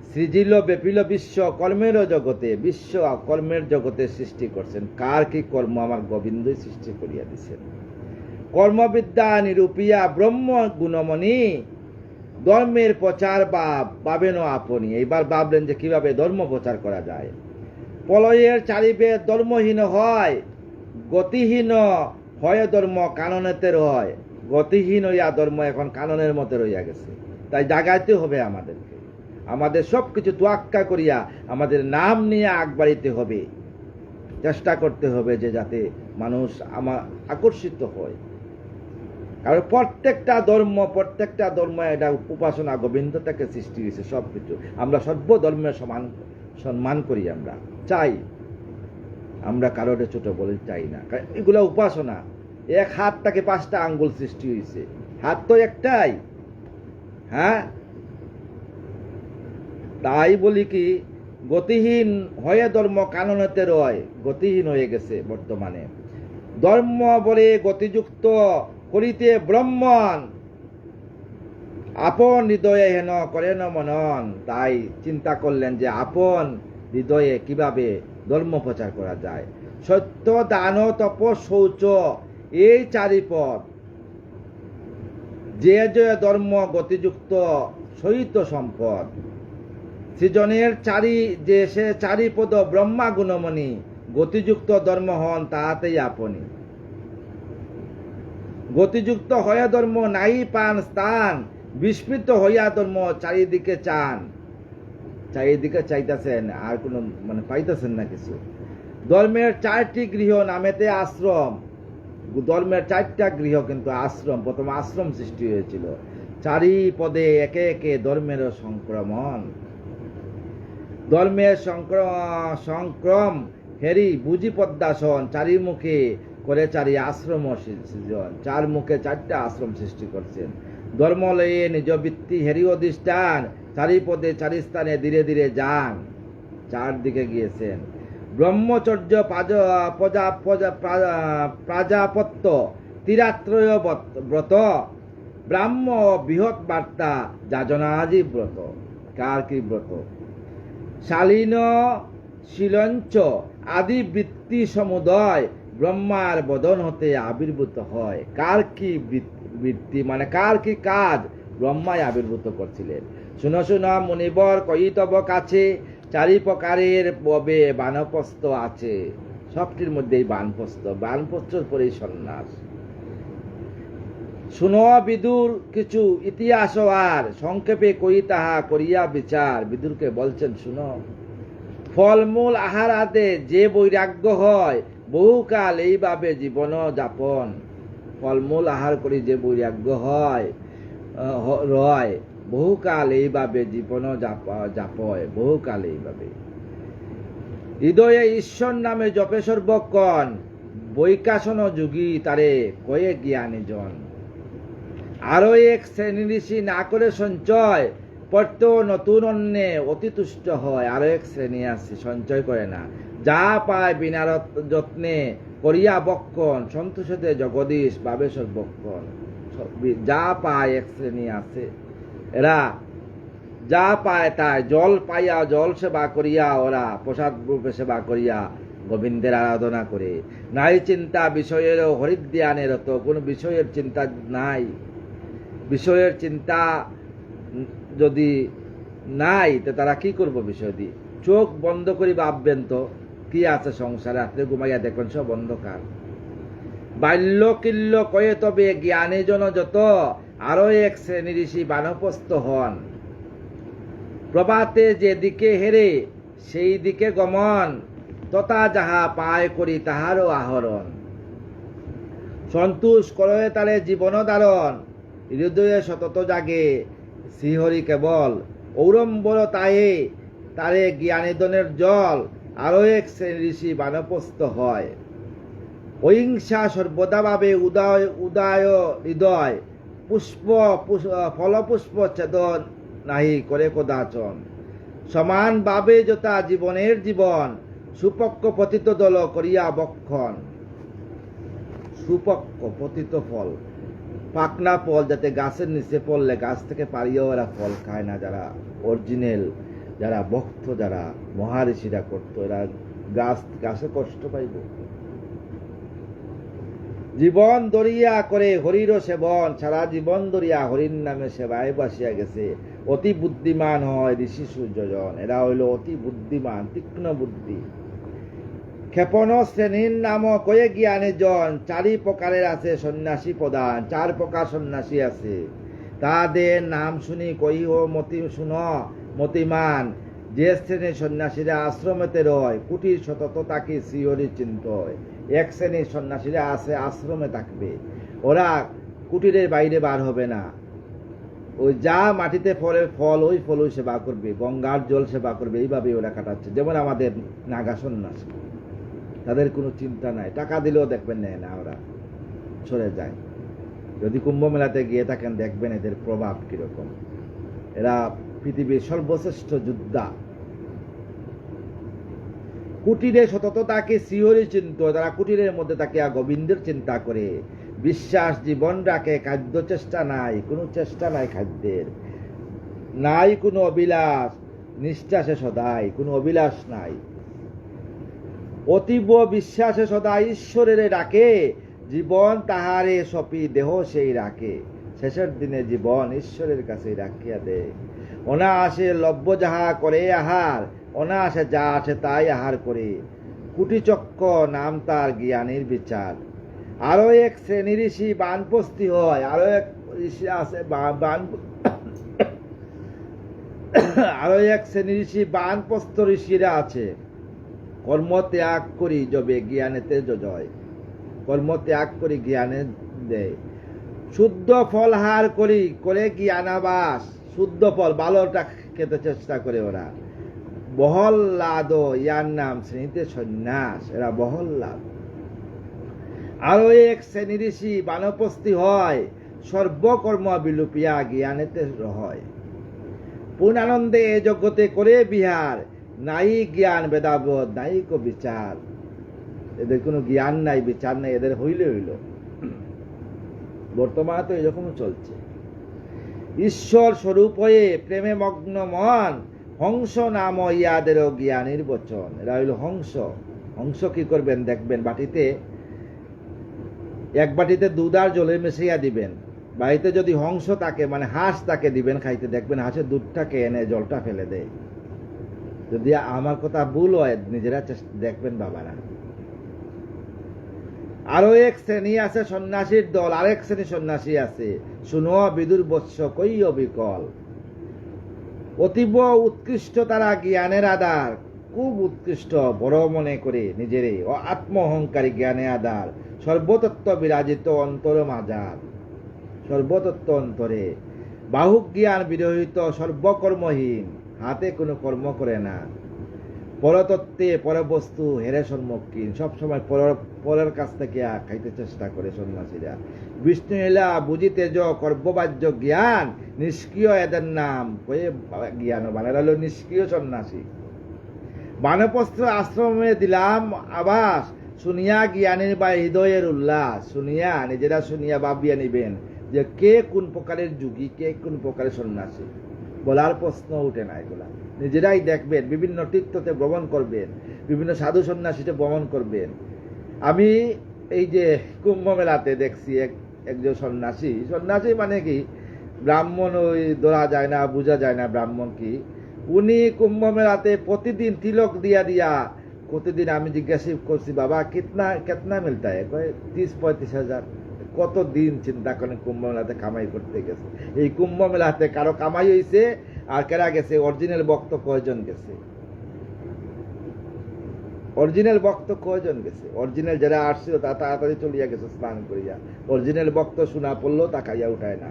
সৃজিল বেপিল বিশ্ব কর্মের জগতে। বিশ্ব কর্মের জগতে সৃষ্টি করছেন। কার কি কর্ম? আমার গোবিন্দই সৃষ্টি করিয়া দিছেন। কর্মবিদ্যা নিরূপিয়া ব্রহ্ম গুণমণি ধর্মের প্রচার ভাবেন আপনি। এইবার ভাবলেন যে কিভাবে ধর্ম প্রচার করা যায়। প্রলয়ের চারিবেদ ধর্মহীন হয়, গতিহীন হয় ধর্ম কাননেতে রয়। গতিহীন হইয়া ধর্ম এখন কাননের মতো রইয়া গেছে। তাই জাগাইতে হবে আমাদেরকে, আমাদের সব কিছু তোয়াক্কা করিয়া আমাদের নাম নিয়ে আগবাড়িতে হবে, চেষ্টা করতে হবে যে যাতে মানুষ আকর্ষিত হয়। কারণ প্রত্যেকটা ধর্ম এটা উপাসনা গোবিন্দ থেকে সৃষ্টি হয়েছে। সব কিছু আমরা সর্ব ধর্মের সম্মান করি, আমরা চাই, আমরা কারোর ছোট বলে চাই না। এগুলো উপাসনা। এক হাত থেকে 5টা আঙ্গুল সৃষ্টি হয়েছে, হাত তো একটাই। হ্যাঁ, তাই বলি কি, গতিহীন হয়ে ধর্ম কাননেতে রয়, গতিহীন হয়ে গেছে বর্তমানে। ধর্ম বলে গতিযুক্ত করিতে ব্রহ্মণ, আপন হৃদয়ে হেন করেন মনন। তাই চিন্তা করলেন যে আপন হৃদয়ে কিভাবে ধর্ম প্রচার করা যায়। সত্য, দান, তপ, শৌচ, এই 4 পদ, যে যে ধর্ম গতিযুক্ত সহিত সম্পদ। সৃজনের যে সে 4 পদ ব্রহ্মা গুণমণি, গতিযুক্ত ধর্ম হন তাহাতেই আপনি। গতিযুক্ত হইয়া ধর্ম নাই পান স্থান, বিস্মৃত হইয়া ধর্ম চারিদিকে চান। চারিদিকে চাইতেছেন, আর কোনো পাইতেছেন না কিছু। ধর্মের 4টি গৃহ নামেতে আশ্রম। ধর্মের 4টা গৃহ কিন্তু আশ্রম। প্রথম আশ্রম সৃষ্টি হয়েছিল। 4 পদে একে একে ধর্মের সংক্রমণ। ধর্মের সংক্রম হেরি বুঝি পদ্মাসন, 4 মুখে করে 4 আশ্রম সৃজন। 4 মুখে 4টা আশ্রম সৃষ্টি করছেন। ধর্ম লয়ে নিজ বৃত্তি হেরি অধিষ্ঠান, 4 পদে 4 স্থানে ধীরে ধীরে যান। 4 দিকে গিয়েছেন। ব্রহ্মচর্য, প্রাজাপত্য, তিরাত্রয় ব্রত, ব্রাহ্ম বৃহৎ বার্তা, যাজনাজি ব্রত। কার কি ব্রত? শালীন, শিলঞ্চ আদি বৃত্তি সমুদয় ব্রহ্মার বদন হতে আবির্ভূত হয়। কার কি বৃত্তি কার কি কাজ ব্রহ্মায় আবির্ভূত করছিলেন। শুনো শুনো মুনিবর, কই তব কাছে 4 প্রকারের ববে বানপ্রস্থ আছে। সবটির মধ্যেই বানপ্রস্থর পরেই সন্ন্যাস। শুনো বিদুর কিছু ইতিহাস আর, সংক্ষেপে কই তাহা করিয়া বিচার। বিদুরকে বলছেন, শুনো, ফলমূল আহার আদে যে বৈরাগ্য হয়, বহুকাল এইভাবে জীবন যাপন। ফলমূল আহার করি যে বৈরাগ্য হয় রয়, বহুকাল এইভাবে জীবন যাপয়, বহুকাল এইভাবে। হৃদয়ে ঈশ্বর নামে জপে সর্বক্ষণ, বৈকাসন যোগী তারে কয়ে জ্ঞানী জন। আরো এক শ্রেণী ঋষি না করে সঞ্চয়, পড়ত নতুন অন্যে অতি তুষ্ট হয়। আরো এক শ্রেণী আছে, সঞ্চয় করে না, যা পায় বিনা যত্নে করিয়া বক্ষণ, সন্তোষতে জগদীশ ভাবে সর্বক্ষণ। যা পায় এক শ্রেণী আছে, এরা যা পায় তাই জল পাইয়া জল সেবা করিয়া, ওরা প্রসাদ রূপে সেবা করিয়া গোবিন্দের আরাধনা করে। নাই চিন্তা বিষয়ের হরিদ্যানের তো, কোন বিষয়ের চিন্তা নাই। বিষয়ের চিন্তা যদি নাই তো তারা কি করবো বিষয় দিয়ে? চোখ বন্ধ করি ভাববেন তো কি আছে সংসারে, রাত্রে ঘুমাইয়া দেখবেন সব অন্ধকার। বাল্য কিল্য কয়ে তবে জ্ঞানী জন যত, আরো এক শ্রেণী ঋষি বানপ্রস্থ হন। প্রভাতে যে দিকে হেরে সেই দিকে গমন, তথা যাহা পায় করি তাহারও আহরণ। সন্তোষ করে তারে জীবন ধারণ, হৃদয়ে সতত জাগে শ্রীহরি কেবল। ঔরম্বর তাহে তারে জ্ঞানীদনের জল, আরো এক ঋষি বানপ্রস্থ হয়। অহিংসা সর্বদা ভাবে উদয় হৃদয়, ফলপুষ্প ছেদন নাহি করে কদাচন। সমান ভাবে যথা জীবনের জীবন, সুপক্ষ পতিত দল করিয়া বক্ষণ। সুপক্ষ পতিত ফল, পাকনা ফল, যাতে গাছের নিচে পড়লে গাছ থেকে পারিয়েও এরা ফল খায় না। যারা অরিজিনাল, যারা ভক্ত, যারা মহারিষিরা করতো, এরা গাছে কষ্ট পাইব। জীবন দরিয়া করে হরির সেবন, সারা জীবন দরিয়া হরির নামে সেবায় বাসিয়া গেছে। অতি বুদ্ধিমান হয় ঋষি সূর্যজন, এরা হইল অতি বুদ্ধিমান, তীক্ষ্ণ বুদ্ধি। ক্ষেপণ শ্রেণীর নাম কয়ে জ্ঞানে জন, চারি প্রকারের আছে সন্ন্যাসী প্রধান, 4 প্রকার সন্ন্যাসী আছে। তাদের নাম শুনি কইও মতি শুন মতিমান, যে শ্রেণীর সন্ন্যাসীরা আশ্রমেতে রয়, কুটির সতত তাকে শিহরি চিন্ত। এক শ্রেণীর সন্ন্যাসীরা আছে আশ্রমে থাকবে, ওরা কুটিরের বাইরে বার হবে না। ওই যা মাটিতে ফলে ফল, ওই ফল ওই সেবা করবে, গঙ্গার জল সেবা করবে, এইভাবে ওরা কাটাচ্ছে। যেমন আমাদের নাগা সন্ন্যাসী, তাদের কোনো চিন্তা নাই, টাকা দিলেও দেখবেন নেয় না, ওরা সরে যায়। যদি কুম্ভ মেলাতে গিয়ে থাকেন দেখবেন এদের প্রভাব কিরকম। এরা পৃথিবীর সর্বশ্রেষ্ঠ যোদ্ধা। কুটিরে সতত তাকে শিহরি চিন্ত, তারা কুটিরের মধ্যে তাকে গোবিন্দের চিন্তা করে। বিশ্বাস জীবন রাখে, খাদ্য চেষ্টা নাই, কোনো চেষ্টা নাই খাদ্যের, নাই কোনো অবিলাস, নিষ্ঠাসে সদাই, কোনো অবিলাস নাই। অতীব বিশ্বাসে সদা ঈশ্বরের ডাকে, জীবন তাহারে সপি দেহ সেই রাখে। শেষের দিনে জীবন ঈশ্বরের কাছে রাখিয়া দে। অনায়াসে লভ্য যাহা করে আহার, অনায়াসে যা আছে তাই আহার করে। কুটিচক্র নাম তার জ্ঞানীর বিচার। আরো এক শ্রেণী ঋষি বানপস্তি হয়, আরো এক ঋষি আছে আরো এক শ্রেণী ঋষি বানপস্ত ঋষিরা আছে। কর্ম ত্যাগ করি যবে জ্ঞানেতে জয়, কর্ম ত্যাগ করি জ্ঞানে দেয়। শুদ্ধ ফল হার করি করে জ্ঞানাবাস, শুদ্ধ ফল ভালোটা খেতে চেষ্টা করে ওরা। বহল্লাদ ইয়ার নাম শ্রেণীতে সন্ন্যাস, এরা বহল্লাদ। আরো এক শ্রেণী ঋষি বানপস্তি হয়, সর্বকর্ম বিলুপিয়া জ্ঞানেতে হয়। পূর্ণানন্দে এ জগতে করে বিহার, নাই জ্ঞান বেদাবোধ নাই কো বিচার। এদের কোনো জ্ঞান নাই, বিচার নাই, এদের হইলে হইল। বর্তমানে তো এরকম চলছে। ঈশ্বর স্বরূপ হয়ে প্রেমে মগ্ন মন, হংস নাম ইয়াদেরও জ্ঞানীর বচন। এরা হইল হংস। হংস কি করবেন দেখবেন, বাটিতে এক বাটিতে দুধ আর জলে মিশিয়ে দিবেন। বাড়িতে যদি হংস থাকে, মানে হাঁস তাকে দিবেন খাইতে, দেখবেন হাঁসের দুধটাকে এনে জলটা ফেলে দেয়। যদি আমার কথা ভুল হয় নিজেরা দেখবেন বাবারা। আরো এক শ্রেণী আছে সন্ন্যাসীর দল, আরেক শ্রেণী সন্ন্যাসী আছে। শুনো বিদুর বৎস কই অবিকল। অতীব উৎকৃষ্ট তারা জ্ঞানের আধার, খুব উৎকৃষ্ট, বড় মনে করে নিজেরে, ও আত্ম অহংকারী জ্ঞানে আধার। সর্বতত্ত্ব বিরাজিত অন্তর মাজার, সর্বতত্ত্ব অন্তরে। বাহুক জ্ঞান বিরহিত সর্বকর্মহীন, হাতে কোনো কর্ম করে না। পরতত্ত্বে পরবস্তু হেরে সম্মুখীন, সবসময় পরের কাছ থেকে খাইতে চেষ্টা করে সন্ন্যাসীরা। বিষ্ণু এলা বুঝিতে য কর্মবাহ্য জ্ঞান, নিষ্ক্রিয় এদের নাম কয়ে জ্ঞান বানার হলো নিষ্ক্রিয় সন্ন্যাসী। বানপ্রস্থ আশ্রমে দিলাম আবাস, শুনিয়া জ্ঞানীর বা হৃদয়ের উল্লাস। শুনিয়া নিজেরা শুনিয়া ভাবিয়া নিবেন যে কে কোন প্রকারের যোগী, কে কোন প্রকারের সন্ন্যাসী। বলার প্রশ্ন উঠে না, এগুলা নিজেরাই দেখবেন। বিভিন্ন তীর্থতে ভ্রমণ করবেন, বিভিন্ন সাধু সন্ন্যাসীতে ভ্রমণ করবেন। আমি এই যে কুম্ভ মেলাতে দেখছি একজন সন্ন্যাসী, সন্ন্যাসী মানে কি ব্রাহ্মণ, ওই ধরা যায় না, বোঝা যায় না ব্রাহ্মণ কি। উনি কুম্ভ মেলাতে প্রতিদিন তিলক দিয়া দিয়া, প্রতিদিন আমি জিজ্ঞাসা করছি বাবা কিতনা মিলতা है, 30-35 হাজার। কত দিন চিন্তা করেন কুম্ভ মেলাতে কামাই করতে গেছে। এই কুম্ভ মেলাতে কারো কামাই হয়েছে, আর কেরা গেছে, অরিজিনাল ভক্ত কয়জন গেছে, অরিজিনাল ভক্ত কয়জন গেছে। অরিজিনাল যারা আসছিল তা তাড়াতাড়ি চলিয়া গেছে স্নান করিয়া। অরিজিনাল ভক্ত শোনা পড়লো তাকাইয়া উঠায় না।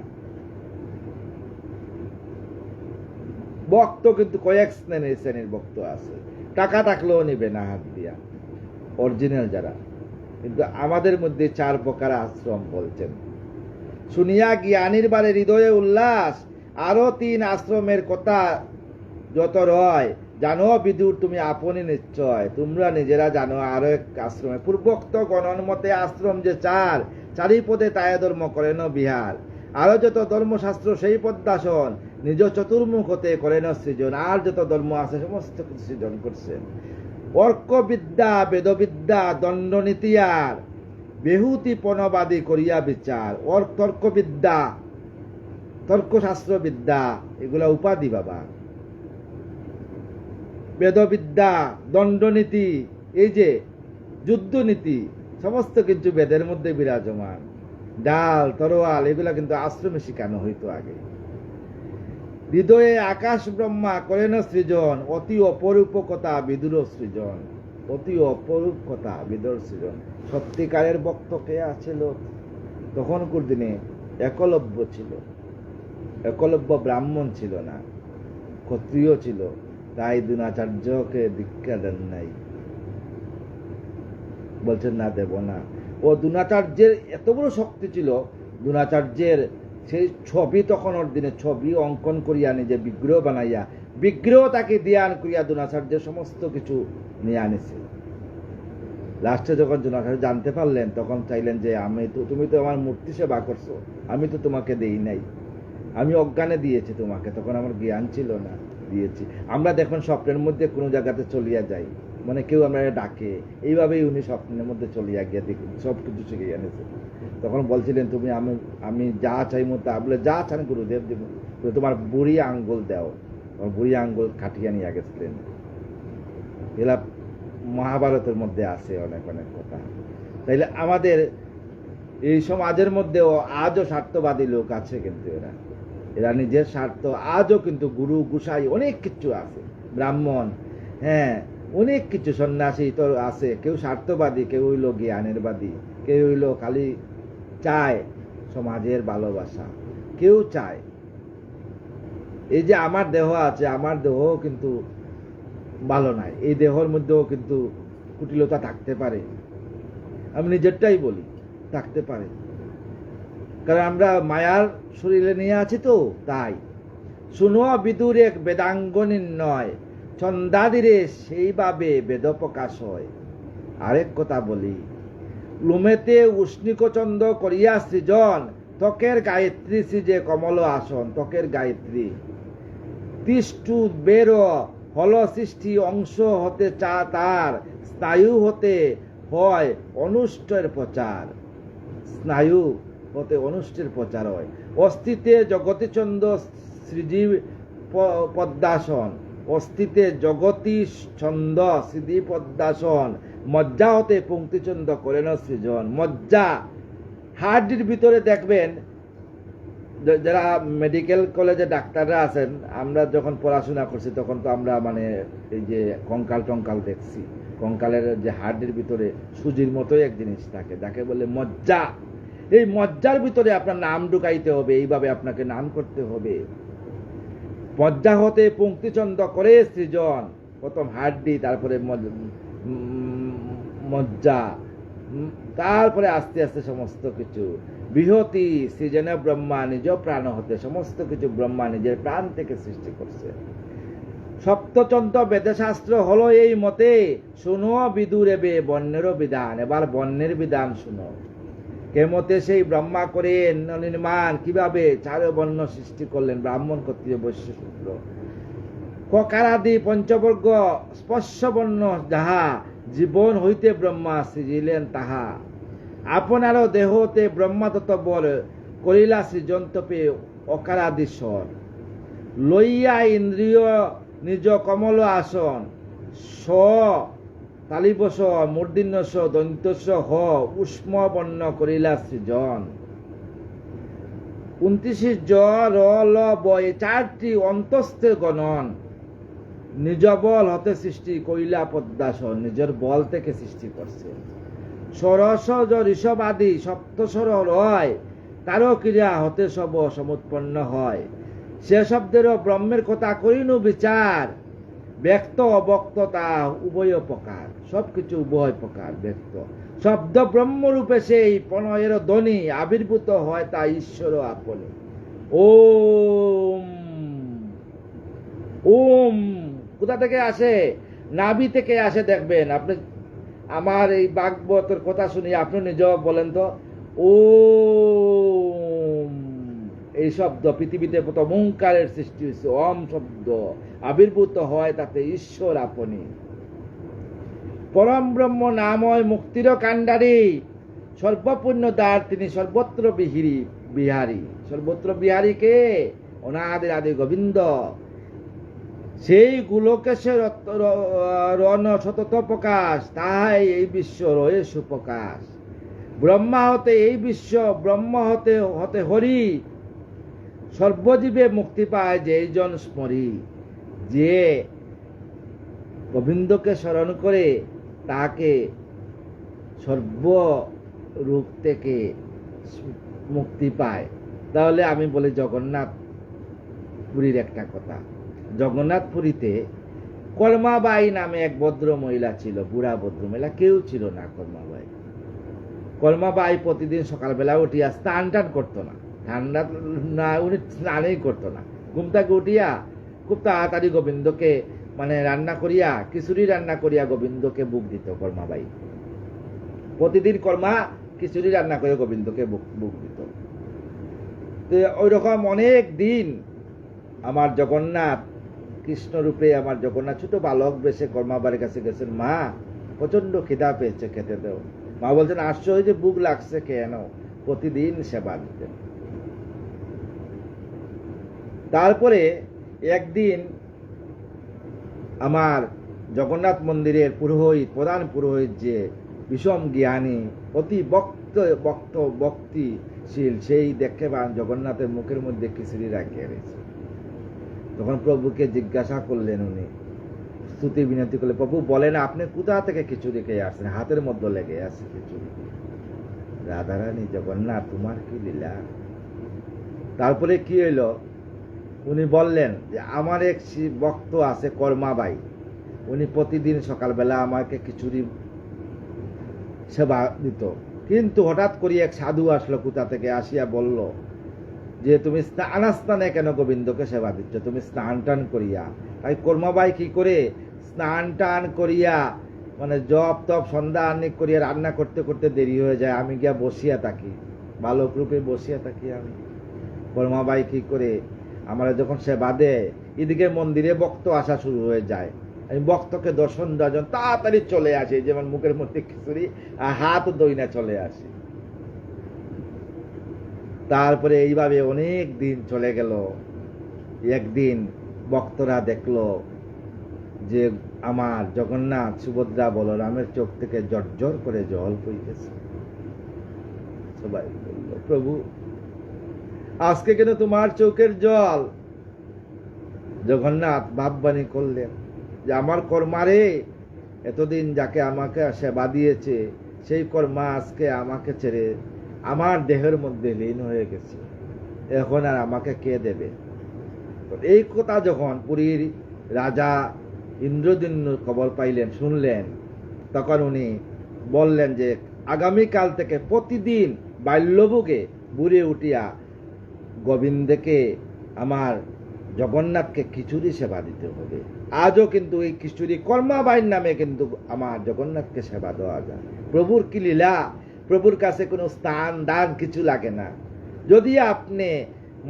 ভক্ত কিন্তু কয়েক শ্রেণীর ভক্ত আছে, টাকা থাকলেও নিবে না হাত দিয়া, অরিজিনাল যারা। কিন্তু আমাদের মধ্যে 4 প্রকার আশ্রম বলছেন। শুনিয়া জ্ঞানীর বারে হৃদয়ে উল্লাস, আরো 3 আশ্রমের কথা যত রয়, জানো বিদুর তুমি আপনি নিশ্চয়। তোমরা নিজেরা জানো আরো এক আশ্রমে। পূর্বোক্ত গণন মতে আশ্রম যে 4, চারিপদে তায় ধর্ম করেন বিহার। আরো যত ধর্মশাস্ত্র সেই পদ্মাসন, নিজ চতুর্মুখ হতে করেন সৃজন। আর যত ধর্ম আছে সমস্ত কিছু সৃজন করছেন। অর্ক বিদ্যা বেদবিদ্যা দণ্ডনীতি আর, বেহুতি পণবাদী করিয়া বিচার, ওর তর্কবিদ্যা, তর্কশাস্ত্রবিদ্যা এগুলা উপাধি বাবা। বেদবিদ্যা, দণ্ডনীতি, এই যে যুদ্ধনীতি, সমস্ত কিছু বেদের মধ্যে বিরাজমান। ডাল তরোয়াল এগুলা কিন্তু আশ্রমে শিখানো হইতো আগে। হৃদয়ে আকাশ ব্রহ্মা করেন সৃজন, অতি অপরূপকতা বিদুর সৃজন। অতি অপরূপকতা বিদুর সৃজন। সত্যিকারের ভক্ত কে আছিল তখনকার দিনে? একলব্য ছিল। একলব্য ব্রাহ্মণ ছিল না, ক্ষত্রিয় ছিল। তাই দ্রোণাচার্যকে দীক্ষা দেন নাই, বলছেন না দেব না। ও দ্রোণাচার্যের এত বড় শক্তি ছিল, দ্রোণাচার্যের সেই ছবি তখনর দিনে ছবি অঙ্কন করিয়া নিজে বিগ্রহ বানাইয়া, বিগ্রহ তাকে ধ্যান করিয়া দ্রোণাচার্যের সমস্ত কিছু নিয়ে আনিছে। লাস্টে যখন দ্রোণাচার্য জানতে পারলেন, তখন চাইলেন যে তুমি তো আমার মূর্তি সেবা করছো, আমি তো তোমাকে দেই নাই, আমি অজ্ঞানে দিয়েছি তোমাকে, তখন আমার জ্ঞান ছিল না, দিয়েছি। আমরা দেখুন স্বপ্নের মধ্যে কোনো জায়গাতে চলিয়া যাই, মানে কেউ আমরা ডাকে, এইভাবেই উনি স্বপ্নের মধ্যে চলিয়া গিয়া দেখুন সব কিছু শিখে এনেছে। তখন বলছিলেন তুমি আমি যা চাইমো তা, বলে যা চান গুরুদেব দেব, তোমার বুড়ি আঙ্গুল দাও। তোমার বুড়ি আঙ্গুল কাটিয়া নিয়ে গেছিলেন। এগুলা মহাভারতের মধ্যে আছে অনেক অনেক কথা। তাইলে আমাদের এই সমাজের মধ্যেও আজও স্বার্থবাদী লোক আছে, কিন্তু এরা নিজের স্বার্থ, আজও কিন্তু গুরু গুসাই অনেক কিছু আছে, ব্রাহ্মণ, হ্যাঁ অনেক কিছু, সন্ন্যাসী তো আছে। কেউ স্বার্থবাদী, কেউ হইল জ্ঞানের বাদী, কেউ হইল খালি চায় সমাজের ভালোবাসা, কেউ চায় এই যে আমার দেহ আছে, আমার দেহ কিন্তু ভালো নাই, এই দেহের মধ্যেও কিন্তু কুটিলতা থাকতে পারে। আমি নিজেরটাই বলি, থাকতে পারে, কারণ আমরা মায়ার শরীরে নিয়ে আছি তো। তাই শুনো বিদুর এক বেদাঙ্গ নির্ণয়, ছন্দাদিরে সেইভাবে বেদ প্রকাশ হয়। আরেক কথা বলি, লুমেতে উষ্ণিকচন্দ করিয়া সৃজন, ত্বকের গায়ত্রী সৃজে কমল আসন। ত্বকের গায়ত্রী তিষ্টু বের হল সৃষ্টি অংশ হতে চা, তার স্নায়ু হতে হয় অনুষ্ঠের প্রচার। স্নায়ু হতে অনুষ্ঠের প্রচার হয়। অস্তিত্বে জগতিচন্দ্র সৃজীব পদ্মাসন, অস্তিত্বে জগতী ছন্দ সৃজি পদ্মাসন। মজ্জা হতে পঙ্ক্তিচন্দ্র করেন সৃজন। মজ্জা হার্টের ভিতরে দেখবেন, যারা মেডিকেল কলেজে ডাক্তাররা আছেন, আমরা যখন পড়াশোনা করছি তখন তো আমরা মানে এই যে কঙ্কাল টঙ্কাল দেখছি, কঙ্কালের যে হার্টের ভিতরে সুজির মতোই এক জিনিস থাকে, যাকে বলে মজ্জা। এই মজ্জার ভিতরে আপনার নাম ঢুকাইতে হবে, এইভাবে আপনাকে নাম করতে হবে। মজ্জা হতে পঙ্ক্তিচন্দ্র করে সৃজন, প্রথম হাড্ডি, তারপরে মজ্জা, তারপরে আস্তে আস্তে সমস্ত কিছু। বৃহতি সৃজনে ব্রহ্মা নিজ প্রাণ হতে, সমস্ত কিছু ব্রহ্মা নিজের প্রাণ থেকে সৃষ্টি করছে। সপ্তচন্দ্র বেদশাস্ত্র হলো এই মতে, শুনো বিদুর এবে বর্ণেরও বিধান। এবার বর্ণের বিধান শুনো। কেমতে সেই ব্রহ্মা করেন নির্মাণ, কিভাবে চার বর্ণ সৃষ্টি করলেন, ব্রাহ্মণ, ক্ষত্রিয়, বৈশ্য, শূদ্র। ককারাদি পঞ্চবর্গ স্পর্শ বর্ণ যাহা, জীবন হইতে ব্রহ্মা সৃজিলেন তাহা। আপনারও দেহতে ব্রহ্মাতত্ত্ব বল করিলা সৃজন তপে অকারাদি স্বর। লইয়া ইন্দ্রিয় নিজ কমল আসন, স তালিবস মূর্ধন্যস দন্তস্য হ উষ্ম বর্ণ করিলা সৃজন। 29 জ র ল ব, এই চারটি অন্তস্থের গণন। নিজ বল হতে সৃষ্টি কইলা পদ্মাসন, নিজের বল থেকে সৃষ্টি করছে। ষোড়শ ঋষভ আদি সপ্তস্বর রয়, তারও ক্রিয়া হতে সব সমুৎপন্ন হয়। সে শব্দেরও ব্রহ্মের কথা করিনু বিচার, ব্যক্ত অবক্ত তা উভয় প্রকার। সবকিছু উভয় প্রকার ব্যক্ত। শব্দ ব্রহ্মরূপে সেই প্রণয়ের ধ্বনি, আবির্ভূত হয় তা ঈশ্বর আপনি। ওম ওম কোথা থেকে আসে? নাভি থেকে আসে। দেখবেন আপনি, আমার এই ভাগবতের কথা শুনি, আপনি নিজেও বলেন তো, ওম। এই শব্দ পৃথিবীতে প্রথম ওঙ্কারের সৃষ্টি হয়েছে। ওম শব্দ আবির্ভূত হয় তাতে ঈশ্বর আপনি। পরম ব্রহ্ম নাময় মুক্তির কাণ্ডারী, সর্বপুণ্য দ্বার তিনি সর্বত্র বিহারী। সর্বত্র বিহারী কে? অনাদি আদি গোবিন্দ। সেই গোলকেশের রণ সতত প্রকাশ, তাহাই এই বিশ্ব রয়ে সুপ্রকাশ। ব্রহ্মা হতে এই বিশ্ব, ব্রহ্ম হতে হতে হরি। সর্বজীবে মুক্তি পায় যেইজন স্মরি। যে গোবিন্দকে স্মরণ করে তাকে সর্বরূপ থেকে মুক্তি পায়। তাহলে আমি বলি জগন্নাথ পুরীর একটা কথা। জগন্নাথ পুরীতে কর্মাবাই নামে এক ভদ্র মহিলা ছিল, বুড়া ভদ্র মহিলা, কেউ ছিল না কর্মাবাই। কর্মাবাই প্রতিদিন সকালবেলা উঠিয়া স্নান টান করতো না, ঠান্ডা না, উনি স্নানই করতো না। ঘুম থেকে উঠিয়া খুব তাড়াতাড়ি গোবিন্দকে রান্না করিয়া, খিচুড়ি রান্না করিয়া গোবিন্দকে বুক দিত কর্মাবাই। প্রতিদিন কর্মা খিচুড়ি রান্না করে গোবিন্দকে বুক দিত। ওই রকম অনেক দিন আমার জগন্নাথ কৃষ্ণ রূপে, আমার জগন্নাথ ছোট বালক বেশে কর্মাবাড়ির কাছে গেছেন, মা প্রচন্ড খিদা পেয়েছে, খেতে দাও। মা বলছেন, আসছো, ওই যে বুক লাগছে, খেয়ে নাও। প্রতিদিন সেবা দিতেন। তারপরে একদিন আমার জগন্নাথ মন্দিরের পুরোহিত, প্রধান পুরোহিত, যে বিষম জ্ঞানী, অতি ভক্তিশীল, সেই দেখে জগন্নাথের মুখের মধ্যে খিচুড়ি রাখিয়ে রয়েছে। তখন প্রভুকে জিজ্ঞাসা করলেন, উনি স্তুতি বিনতি করলেন, প্রভু বলেন আপনি কোথা থেকে খিচুড়ি খেয়ে আসছেন? হাতের মধ্যে লেগে আছে খিচুড়ি। রাধারানী, জগন্নাথ তোমার কি লীলা। তারপরে কি হইল, উনি বললেন যে আমার এক ভক্ত আছে কর্মাবাই, উনি প্রতিদিন সকালবেলা আমাকে খিচুড়ি সেবা দিত। কিন্তু হঠাৎ করে এক সাধু আসলো কোথা থেকে, আসিয়া বলল যে তুমি স্নানে কেন গোবিন্দকে সেবা দিচ্ছ? তুমি স্নান টান করিয়া। তাই কর্মাবাই কি করে স্নান টান করিয়া, জপ তপ সন্ধ্যা আনিক করিয়া রান্না করতে করতে দেরি হয়ে যায়, আমি গিয়া বসিয়া থাকি, বালক রূপে বসিয়া থাকি আমি। কর্মাবাই কি করে আমার যখন সেবা দেয়, এদিকে মন্দিরে ভক্ত আসা শুরু হয়ে যায়, আমি ভক্তকে দর্শন দেওয়ার জন্য তাড়াতাড়ি চলে আসি, যেমন মুখের মধ্যে খিচুড়ি আর হাত দইনা চলে আসি। তারপরে এইভাবে অনেক দিন চলে গেল। একদিন ভক্তরা দেখলো যে আমার জগন্নাথ, সুভদ্রা, বলরামের চোখ থেকে জর্জর করে জল পড়িতেছে। সবাই বলল, প্রভু আজকে কেন তোমার চোখের জল? জগন্নাথ ভাববাণী করলেন যে আমার কর্মারে, এতদিন যাকে আমাকে সেবা দিয়েছে, সেই কর্মা আজকে আমাকে ছেড়ে আমার দেহের মধ্যে লীন হয়ে গেছে, এখন আর আমাকে কে দেবে? এই কথা যখন পুরীর রাজা ইন্দ্রদ্যুম্ন খবর পাইলেন, শুনলেন, তখন উনি বললেন যে আগামীকাল থেকে প্রতিদিন বাল্যভোগে বুড়ে উঠিয়া গোবিন্দকে, আমার জগন্নাথকে খিচুড়ি সেবা দিতে হবে। আজও কিন্তু এই খিচুড়ি কর্মাবাইয়ের নামে কিন্তু আমার জগন্নাথকে সেবা দেওয়া যায়। প্রভুর কি লীলা! প্রভুর কাছে কোনো স্থান দান কিছু লাগে না। যদি আপনি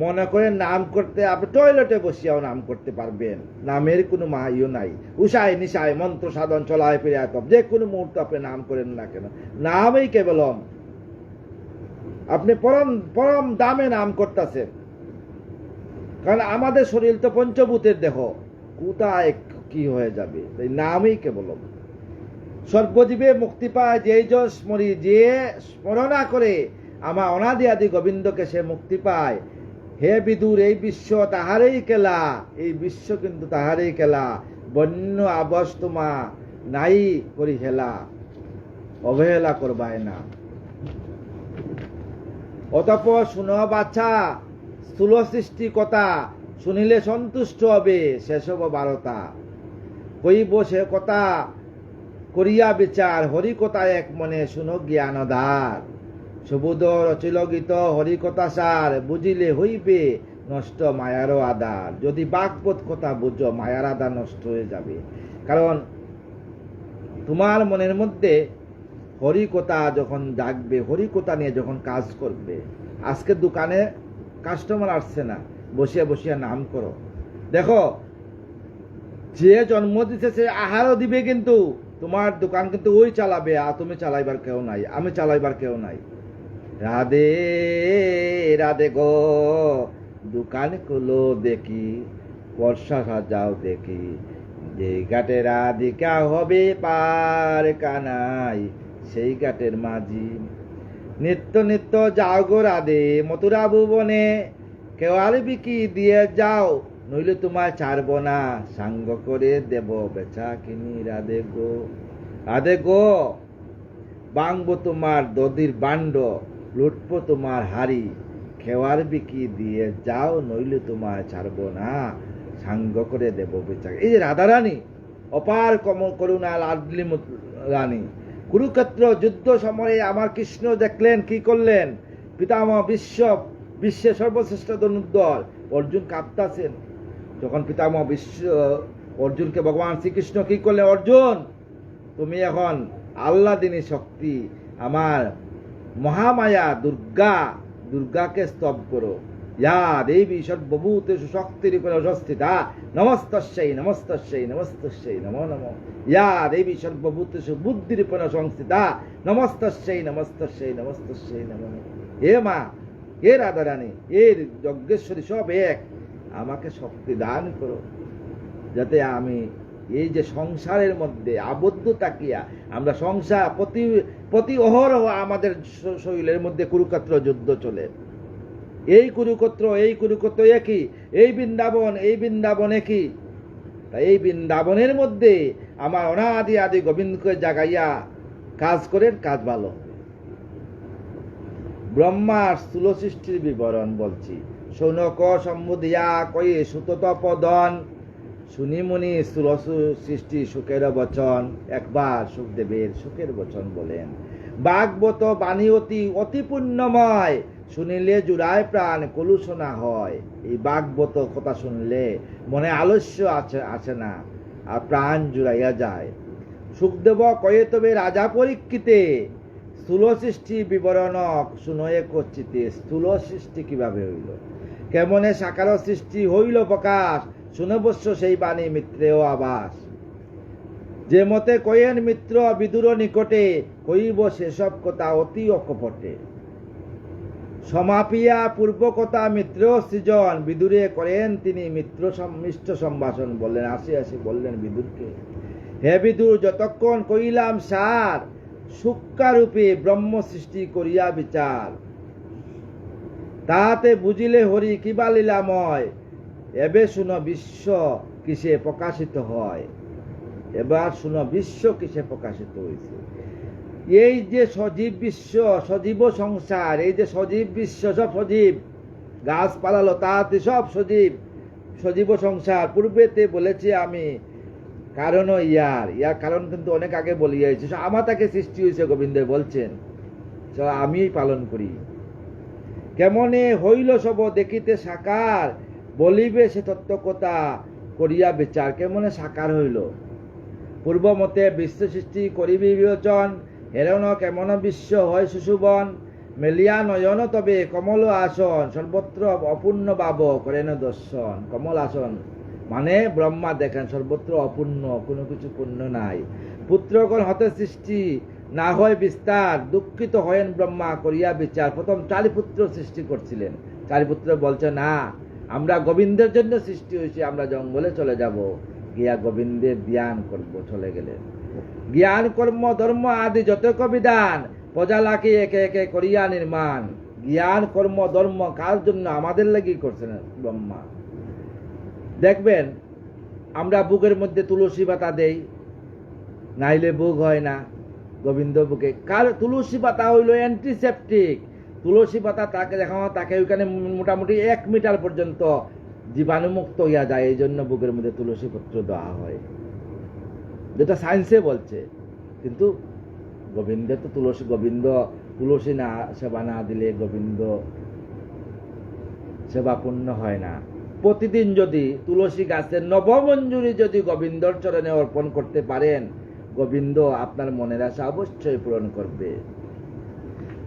মনে করেন নাম করতে, আপনি টয়লেটে বসিয়াও নাম করতে পারবেন, নামের কোনো মাইও নাই। উষায় নিশায় মন্ত্র সাধন চলায় ফিরে তব যে কোনো মুহূর্তে আপনি নাম করেন না কেন, নামই কেবলম। আপনি পরম পরম দামে নাম করতেছেন, কারণ আমাদের শরীর তো পঞ্চভূতের দেহ, কোথায় কি হয়ে যাবে? এই নামই কেবলম। সর্বজীবে মুক্তি পায় যেই জন স্মরি, যে স্মরণা করে আমার অনাদি আদি গোবিন্দকে, সে মুক্তি পায়। হে বিদুর, এই বিশ্ব তাহারই খেলা, এই বিশ্ব কিন্তু তাহারই খেলা। বন্য আবস তোমা নাই করি হেলা, অবহেলা করবায় না। অতঃপর শুনো বাছা, স্থূল সৃষ্টি কথা, শুনিলে সন্তুষ্ট হবে সেসব বারতা। কইব সে কথা করিয়া বিচার, হরি কথা এক মনে শুনো জ্ঞানধার। সুবোধ রচিল গীত হরিকথা সার, বুঝিলে হইবে নষ্ট মায়ারও আধার। যদি বাকপথ কথা বুঝো, মায়ার আধার নষ্ট হয়ে যাবে। কারণ তোমার মনের মধ্যে হরিকথা যখন জাগবে, হরিকথা নিয়ে যখন কাজ করবে। আজকে দোকানে কাস্টমার আসছে না, বসিয়া বসিয়া নাম করো। দেখো, যে জন্ম দিতে সে আহারও দিবে, কিন্তু তোমার দোকান কিন্তু ওই চালাবে, আর তুমি চালাইবার কেউ নাই, আমি চালাইবার কেউ নাই। রাধে রাধে গো, দোকান খুলো দেখি, বর্ষা সাজাও দেখি, যে ঘাটে রাধিকা হবে পার কানাই, সেই ঘাটের মাঝি। নিত্য নিত্য যাও গো রাধে মথুরা ভুবনে, কেওয়াল বিকি দিয়ে যাও, নইলে তোমায় ছাড়ব না, সাঙ্গ করে দেব বেচা কিনি। রাধে গো, রাধে গো, বাংবো তোমার দধির বান্ড, লুটবো তোমার হাড়ি, খেওয়ার বিকি দিয়ে যাও, নইলে তোমায় ছাড়ব না, সাঙ্গ করে দেব বেচা। এই যে রাধারানী, অপার করুণা লাডলি রানী, কুরুক্ষেত্র যুদ্ধ সময়ে আমার কৃষ্ণ দেখলেন, কি করলেন? পিতামহ বিশ্বের সর্বশ্রেষ্ঠ ধনুর্ধর অর্জুন কাঁপতাছেন। যখন পিতামহ অর্জুনকে ভগবান শ্রীকৃষ্ণ কি করলেন? অর্জুন, তুমি এখন আল্লাদিনী শক্তি, আমার মহামায়া দুর্গাকে স্তব করো। ইয়া দেবী সর্বভূতেষু শক্তিরূপেণ সংস্থিতা, নমস্তস্যৈ নমস্তস্যৈ নমস্তস্যৈ নমো নমঃ। ইয়া দেবী সর্বভূতেষু বুদ্ধিরূপেণ সংস্থিতা, নমস্তস্যৈ নমস্তস্যৈ নমস্তস্যৈ নমো নমঃ। হে মা, হে রাধারানী, হে যজ্ঞেশ্বরী, সব এক, আমাকে শক্তি দান করো, যাতে আমি এই যে সংসারের মধ্যে আবদ্ধ থাকিয়া, আমরা সংসার প্রতি অহরহ আমাদের শরীরের মধ্যে কুরুক্ষেত্র যুদ্ধ চলে। এই কুরুক্ষেত্র একই, এই বৃন্দাবন একই। তাই এই বৃন্দাবনের মধ্যে আমার অনাদি আদি গোবিন্দকে জাগাইয়া কাজ করেন, কাজ ভালো। ব্রহ্মার স্থূল সৃষ্টির বিবরণ বলছি। শৌনক সম্বুধিয়া কয়ে সুতপদন, শুনিমুনি স্থূল সৃষ্টি সুখের বচন। একবার সুখদেবের সুখের বচন বলেন, ভাগবত বাণী অতি পুণ্যময়, শুনিলে জুড়ায় প্রাণ কলুষণা হয়। এই ভাগবত কথা শুনলে মনে আলস্য আছে না, আর প্রাণ জুড়াইয়া যায়। সুখদেব কয়ে তবে রাজা পরীক্ষিতে, স্থূল সৃষ্টি বিবরণ শুনয়ে কচ্ছিতে। স্থূল সৃষ্টি কিভাবে হইল, কেমনে সাকার সৃষ্টি হইল প্রকাশ, শুনবস্য সেই বাণী মিত্রেও আবাস। যে মতে কয়েন মিত্র বিদুর নিকটে, কইব সেসব কথা অতি অকপটে। সমাপিয়া পূর্ব কথা মিত্র সৃজন, বিদুরে করেন তিনি মিষ্ট সম্ভাষণ। বললেন, আসি বললেন বিদুরকে, হে বিদুর, যতক্ষণ কইলাম সার, সূক্ষ্মারূপে ব্রহ্ম সৃষ্টি করিয়া বিচার, তাহাতে বুঝিলে হরি কিবা লীলাময়। এবে শুনো বিশ্ব কিসে প্রকাশিত হয়, এবার শুনো বিশ্ব কিসে প্রকাশিত হয়েছে। এই যে সজীব বিশ্ব, সজীব সংসার, এই যে সজীব বিশ্ব, সব সজীব, গাছপালা লতাতে সব সজীব সংসার। পূর্বেতে বলেছি আমি, কারণ ইয়ার কারণ কিন্তু অনেক আগে বলিয়াছি। আমার তাকে সৃষ্টি হয়েছে গোবিন্দে বলছেন, আমি পালন করি। কেমনে হইল সব দেখিতে সাকার, বলিবে সে তত্ত্বকথা করিয়া বিচার। কেমনে সাকার হইল? পূর্ব মতে বিশ্ব সৃষ্টি করিবি বিবেচন, হেরণ কেমন বিশ্ব হয় সুশুবন। মেলিয়া নয়ন তবে কমল আসন, সর্বত্র অপূর্ণ ভাব করেন দর্শন। কমল আসন মানে ব্রহ্মা দেখেন সর্বত্র অপূর্ণ, কোনো কিছু পূর্ণ নাই। পুত্রগণ হতে সৃষ্টি না হয় বিস্তার, দুঃখিত হয়েন ব্রহ্মা করিয়া বিচার। প্রথম 4 পুত্র সৃষ্টি করছিলেন, 4 পুত্র বলছে না, আমরা গোবিন্দের জন্য সৃষ্টি হয়েছি, আমরা জঙ্গলে চলে যাব, গিয়া গোবিন্দের ধ্যান করব। চলে গেলেন। জ্ঞান কর্ম ধর্ম আদি যত বিধান, প্রজালাকে একে একে করিয়া নির্মাণ। জ্ঞান কর্ম ধর্ম কার জন্য? আমাদের লাগি করছেন ব্রহ্মা। দেখবেন আমরা বুকের মধ্যে তুলসী পাতা দেই, নাইলে বুক হয় না। গোবিন্দ বুকে কার তুলসী পাতা হইল অ্যান্টিসেপটিক। তুলসী পাতা তাকে দেখানো, তাকে ওইখানে মোটামুটি 1 মিটার পর্যন্ত জীবাণুমুক্ত হইয়া যায়, এই জন্য বুকের মধ্যে তুলসী পত্র দেওয়া হয়, যেটা সায়েন্সে বলছে। কিন্তু গোবিন্দের তো গোবিন্দ তুলসী না সেবা না দিলে গোবিন্দ সেবা পূর্ণ হয় না। প্রতিদিন যদি তুলসী গাছের নবমঞ্জুরি যদি গোবিন্দর চরণে অর্পণ করতে পারেন, গোবিন্দ আপনার মনের আশা অবশ্যই পূরণ করবে।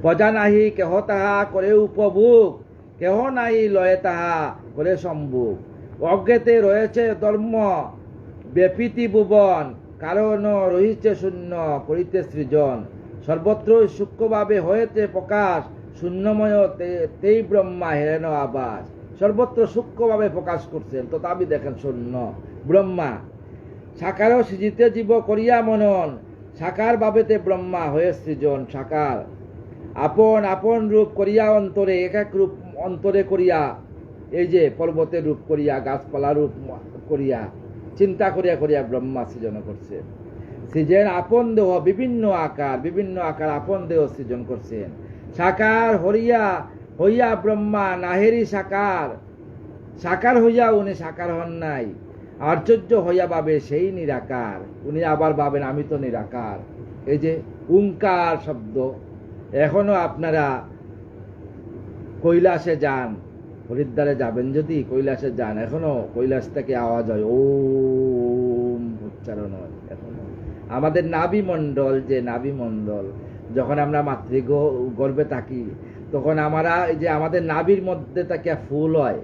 প্রজা নাহি কেহ তাহা করে উপভোগ, কেহ নাই লয়ে তাহা করে সম্ভোগ। অজ্ঞেতে রয়েছে ধর্ম ব্যাপীতি ভুবন, কারণ রহিছে শূন্য করিতে সৃজন, সর্বত্রই সূক্ষ্মভাবে হয়েছে প্রকাশ, শূন্যময় তেই ব্রহ্মা হেরেন আবাস। সর্বত্র সূক্ষ্মভাবে প্রকাশ করছেন, তথাপি দেখেন শূন্য ব্রহ্মা। সাকারও সৃজিতে জীব করিয়া মনন, সাকার ভাবেতে ব্রহ্মা হয়ে সৃজন সাকার। আপন আপন রূপ করিয়া অন্তরে, এক এক রূপ অন্তরে করিয়া, এই যে পর্বতের রূপ করিয়া, গাছপালা রূপ করিয়া, চিন্তা করিয়া করিয়া ব্রহ্মা সৃজন করছে। সৃজন আপন দেহ বিভিন্ন আকার আপন দেহ সৃজন করছেন। সাকার হইয়া ব্রহ্মা নাহেরি সাকার, সাকার হইয়া উনি সাকার হন নাই। আশ্চর্য হইয়া ভাবে সেই নিরাকার, উনি আবার ভাবেন আমি তো নিরাকার। এই যে ওঙ্কার শব্দ, এখনো আপনারা কৈলাসে যান, হরিদ্বারে যাবেন যদি কৈলাসে যান, এখনো কৈলাস থেকে আওয়াজ হয় ওম, উচ্চারণ হয় এখনো। আমাদের নাভি মণ্ডল, যে নাভি মণ্ডল, যখন আমরা মাতৃগর্ভে থাকি তখন আমরা এই যে আমাদের নাভির মধ্যে থেকে ফুল হয়,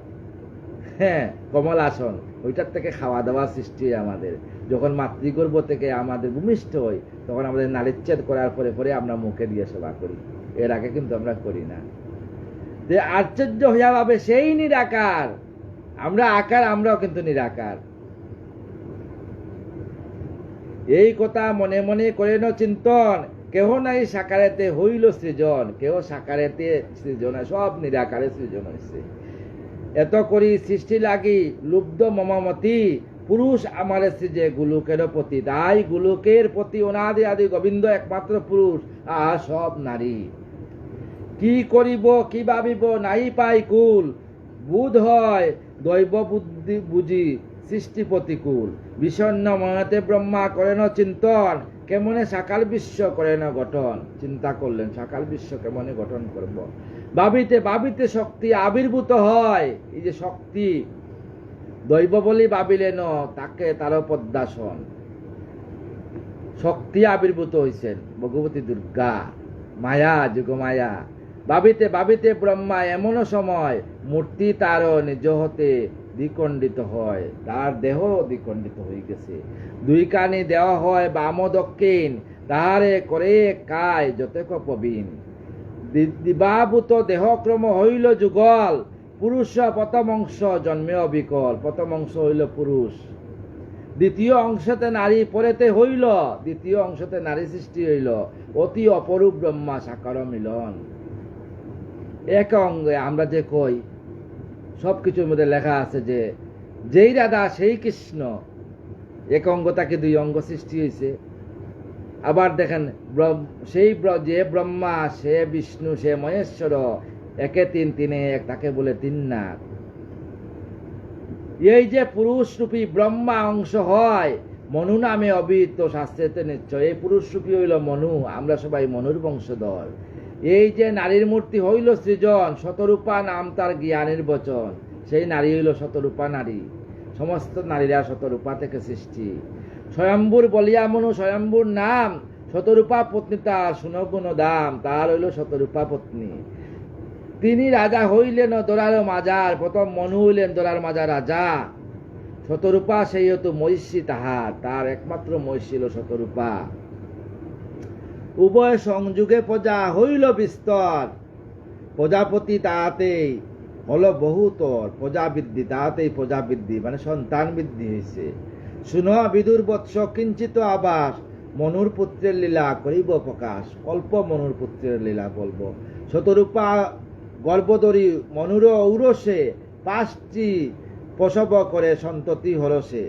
হ্যাঁ, কমল আসন, ওইটার থেকে খাওয়া দাওয়া সৃষ্টি হয় আমাদের। যখন মাতৃগর্ভ থেকে আমাদের ভূমিষ্ঠ হই তখন আমাদের নারীচ্ছেদ করার পরে পরে আমরা মুখে দিয়ে সেবা করি, এর আগে কিন্তু আমরা করি না। যে আশ্চর্য হইয়া ভাবে সেই নিরাকার, আমরা আকার, আমরাও কিন্তু নিরাকার। এই কথা মনে মনে করেন চিন্তন, কেহ নাই সাকারেতে হইল সৃজন, কেহ সাকারেতে সৃজন, সব নিরাকারে সৃজন হয়েছে। এত করি সৃষ্টি লাগি লুব্ধ মমমতি, পুরুষ আমারে সৃজে গোলকের পতি। তাই গোলকের পতি অনাদি আদি গোবিন্দ একমাত্র পুরুষ, আর সব নারী। কি করিব কি ভাবিব নাই পাই কুল, বুধ হয় দৈব বুদ্ধি বুঝি সৃষ্টি প্রতিকূল। বিষণ্ণ মনেতে ব্রহ্মা করেন চিন্তন, কেমনে সাকাল বিশ্ব করেন গঠন। চিন্তা করলেন সাকাল বিশ্ব কেমনে গঠন করব। ভাবিতে ভাবিতে শক্তি আবির্ভূত হয়। এই যে শক্তি দৈব বলি ভাবিলেন, তাকে তার পদ্মাসন। শক্তি আবির্ভূত হয়েছেন ভগবতী দুর্গা, মায়া যুগমায়া। ভাবিতে ভাবিতে ব্রহ্মা এমন সময়, মূর্তি তার নিজ হতে দ্বিখণ্ডিত হয়, তার দেহ দ্বিখণ্ডিত হয়ে গেছে। দুই কানি দেওয়া হয় বাম দক্ষিণ, তাহারে করে কায় যতেক প্রবীণ। দিবাভূত দেহক্রম হইল যুগল, পুরুষ প্রথম অংশ জন্মে অবিকল। প্রথম অংশ হইল পুরুষ, দ্বিতীয় অংশতে নারী পরেতে হইল, দ্বিতীয় অংশতে নারী সৃষ্টি হইল। অতি অপরূপ ব্রহ্মা সাকার মিলন। এক অঙ্গে আমরা যে কই, সবকিছুর মধ্যে লেখা আছে যে যেই রাধা সেই কৃষ্ণ, এক অঙ্গ তাকে দুই অঙ্গ সৃষ্টি হয়েছে। আবার দেখেন সেই যে ব্রহ্মা, সে বিষ্ণু, সে মহেশ্বর, একে তিন, তিনে এক, তাকে বলে তিন নাথ। এই যে পুরুষ রূপী ব্রহ্মা অংশ হয় মনু নামে অভিহিত শাস্ত্রেতে নিশ্চয়। এই পুরুষ রূপী হইল মনু, আমরা সবাই মনুর বংশধর। এই যে নারীর মূর্তি হইল সৃজন, শতরূপা নাম তার জ্ঞানের বচন। সেই নারী হইল শতরূপা নারী, সমস্ত নারীরা শতরূপা থেকে সৃষ্টি। স্বয়ম্বুর বলিয়া মনু স্বয়ম্বুর নাম, শতরূপা পত্নী তার সুনগুণ দাম, তার হইল শতরূপা পত্নী। তিনি রাজা হইলেন দোরার মাজার, প্রথম মনু হইলেন দোরার মাজার রাজা। শতরূপা সেই হতো মহিষী তাহার, তার একমাত্র মহিষী হল শতরূপা। উভয় সংযুগে প্রজা হইল বিস্তর, প্রজাপতি তাহাতেই হল বহুতর। প্রজা বৃদ্ধি, তাহাতেই প্রজা বৃদ্ধি, মানে সন্তান বৃদ্ধি হয়েছে। শুন বিদুর বৎস কিঞ্চিত আবাস, মনুর পুত্রের লীলা করিব প্রকাশ। অল্প মনুর পুত্রের লীলা বলবো। শতরূপা গর্ভধরী মনুর ঔরসে, 5টি প্রসব করে সন্ততি হরসে।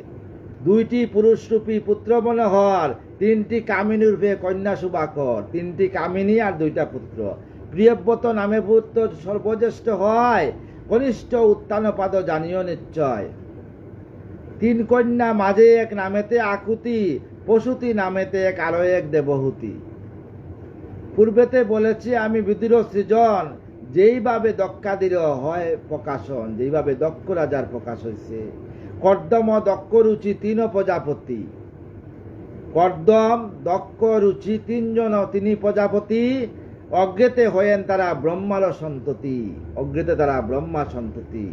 2টি পুরুষরূপী পুত্র মনোহর, 3টি কামিনী রূপে কন্যা শুভাকর। 3টি কামিনী আর 2টা পুত্র। প্রিয়ব্রত নামে পুত্র সর্বজ্যেষ্ঠ হয়, কনিষ্ঠ উত্থানপাদ জানিও নিশ্চয়। 3 কন্যা মাঝে এক নামেতে আকুতি, প্রসূতি নামেতে এক আরো এক দেবহূতি। পূর্বেতে বলেছি আমি বিদুর সৃজন, যেইভাবে দক্ষাদির হয় প্রকাশন, যেইভাবে দক্ষ রাজার প্রকাশ হয়েছে। কর্দম দক্ষ রুচি 3 প্রজাপতি, কর্দম দক্ষ রুচি 3 জন, 3 প্রজাপতি। অগ্রেতে হয়েন তারা ব্রহ্মার সন্ততি, অগ্রেতে তারা ব্রহ্মা সন্ততি।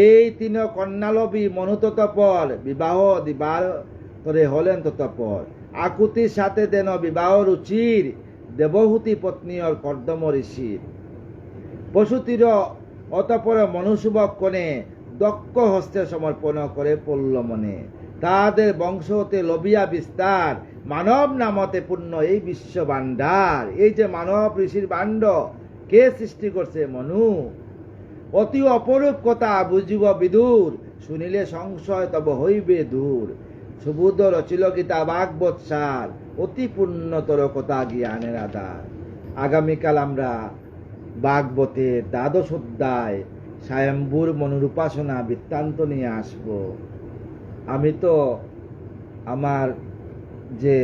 এই 3 কন্যালবী মনুতপর, বিবাহ দিবার তরে হলেন ততপর আকুতির সাথে দেন বিবাহ রুচির দেবহূতি পত্নীর কর্দম ঋষির পশুতির অতপর মনুশুভক কোণে দক্ষ হস্তে সমর্পণ করে পড়ল মনে তাদের বংশ হতে লবিয়া বিস্তার মানব নামতে পূর্ণ এই বিশ্ব ভাণ্ডার। এই যে মানব ঋষির ভাণ্ড কে সৃষ্টি করছে? মনু। অতি অপরূপ কথা বুঝিব বিদুর শুনিলে সংশয় তব হইবে দূর। সুবুদ্ধ রচিল গীতা ভাগবত সার অতি পূর্ণতর কথা জ্ঞানের আধার। আগামীকাল আমরা ভাগবতের দ্বাদশ অধ্যায় স্বয়ম্ভুর মনুরূপাসনা বৃত্তান্ত নিয়ে আসব। আমি তো আমার যে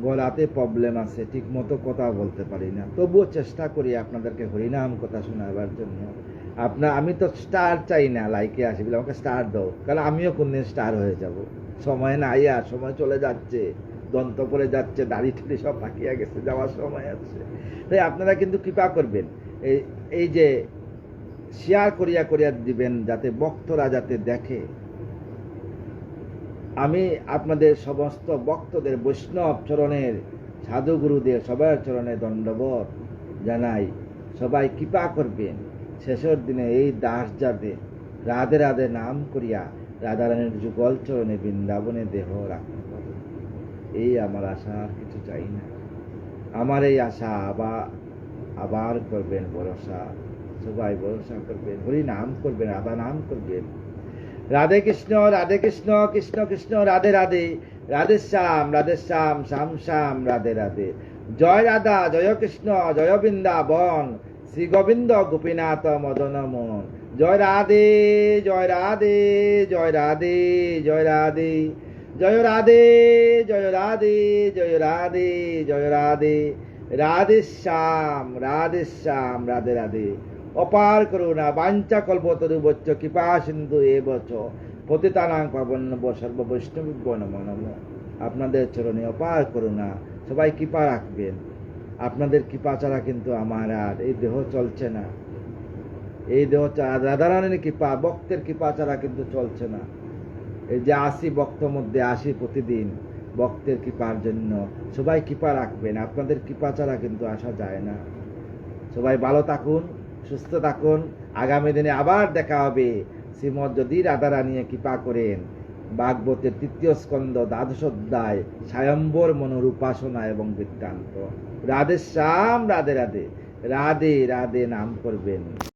গলাতে প্রবলেম আছে, ঠিক মতো কথা বলতে পারি না, তবুও চেষ্টা করি আপনাদেরকে হরিনাম কথা শোনাবার জন্য। আমি তো স্টার চাই না, লাইকে আসি বলে আমাকে স্টার দাও, কারণ আমিও কোনদিন স্টার হয়ে যাব। সময় নাই, আর সময় চলে যাচ্ছে, দন্ত পড়ে যাচ্ছে, দাড়ি ঠুড়ি সব পাকিয়া গেছে, যাওয়ার সময় আছে। তাই আপনারা কিন্তু কৃপা করবেন, এই যে শেয়ার করিয়া করিয়া দিবেন, যাতে ভক্তরা যাতে দেখে। আমি আপনাদের সমস্ত ভক্তদের বৈষ্ণব চরণের, সাধুগুরুদের সবার চরণে দণ্ডবোধ জানাই। সবাই কৃপা করবেন, শেষের দিনে এই দাস যাবে রাধে রাধে নাম করিয়া রাধারানীর যুগল চরণে বৃন্দাবনে দেহ রাখতে পারবে। এই আমার আশা, আর কিছু চাই না। আমার এই আশা আবার করবেন ভরসা, সবাই ভরসা করবেন, হরি নাম করবেন, রাধা নাম করবেন। রাধে কৃষ্ণ কৃষ্ণ কৃষ্ণ রাধে রাধে, রাধে শ্যাম শ্যাম শ্যাম রাধে রাধে। জয় রাধা জয় কৃষ্ণ জয় বৃন্দাবন, শ্রী গোবিন্দ গোপীনাথ মদন মোহন। জয় রাধে জয় রাধে জয় রাধে জয় রাধে জয় রাধে জয় রাধে জয় রাধে জয় রাধে। রাধে শ্যাম রাধে রাধে। অপার করুণা বাঞ্ছা কল্পতরুবচ্চ কৃপা সিন্ধু এ বচ পতিতানাং পাবন্নব সর্ব বৈষ্ণব নমো নমঃ। আপনাদের চরণে অপার করুণা, সবাই কৃপা রাখবেন। আপনাদের কৃপা ছাড়া কিন্তু আমার আর এই দেহ চলছে না। এই দেহ রাধারানীর কৃপা, ভক্তের কৃপা ছাড়া কিন্তু চলছে না। এই যে 80 ভক্ত মধ্যে 80 প্রতিদিন ভক্তের কৃপার জন্য সবাই কৃপা রাখবেন। আপনাদের কৃপা ছাড়া কিন্তু আসা যায় না। সবাই ভালো থাকুন, সুস্থ থাকুন। আগামী দিনে আবার দেখা হবে। শ্রীমৎ যদি রাধারানী কৃপা করেন, ভাগবতের 3য় স্কন্ধ দ্বাদশ অধ্যায় স্বয়ম্বর মনুরূপাসনা এবং বৃত্তান্ত। রাধে শ্যাম রাধে রাধে, রাধে রাধে নাম করবেন।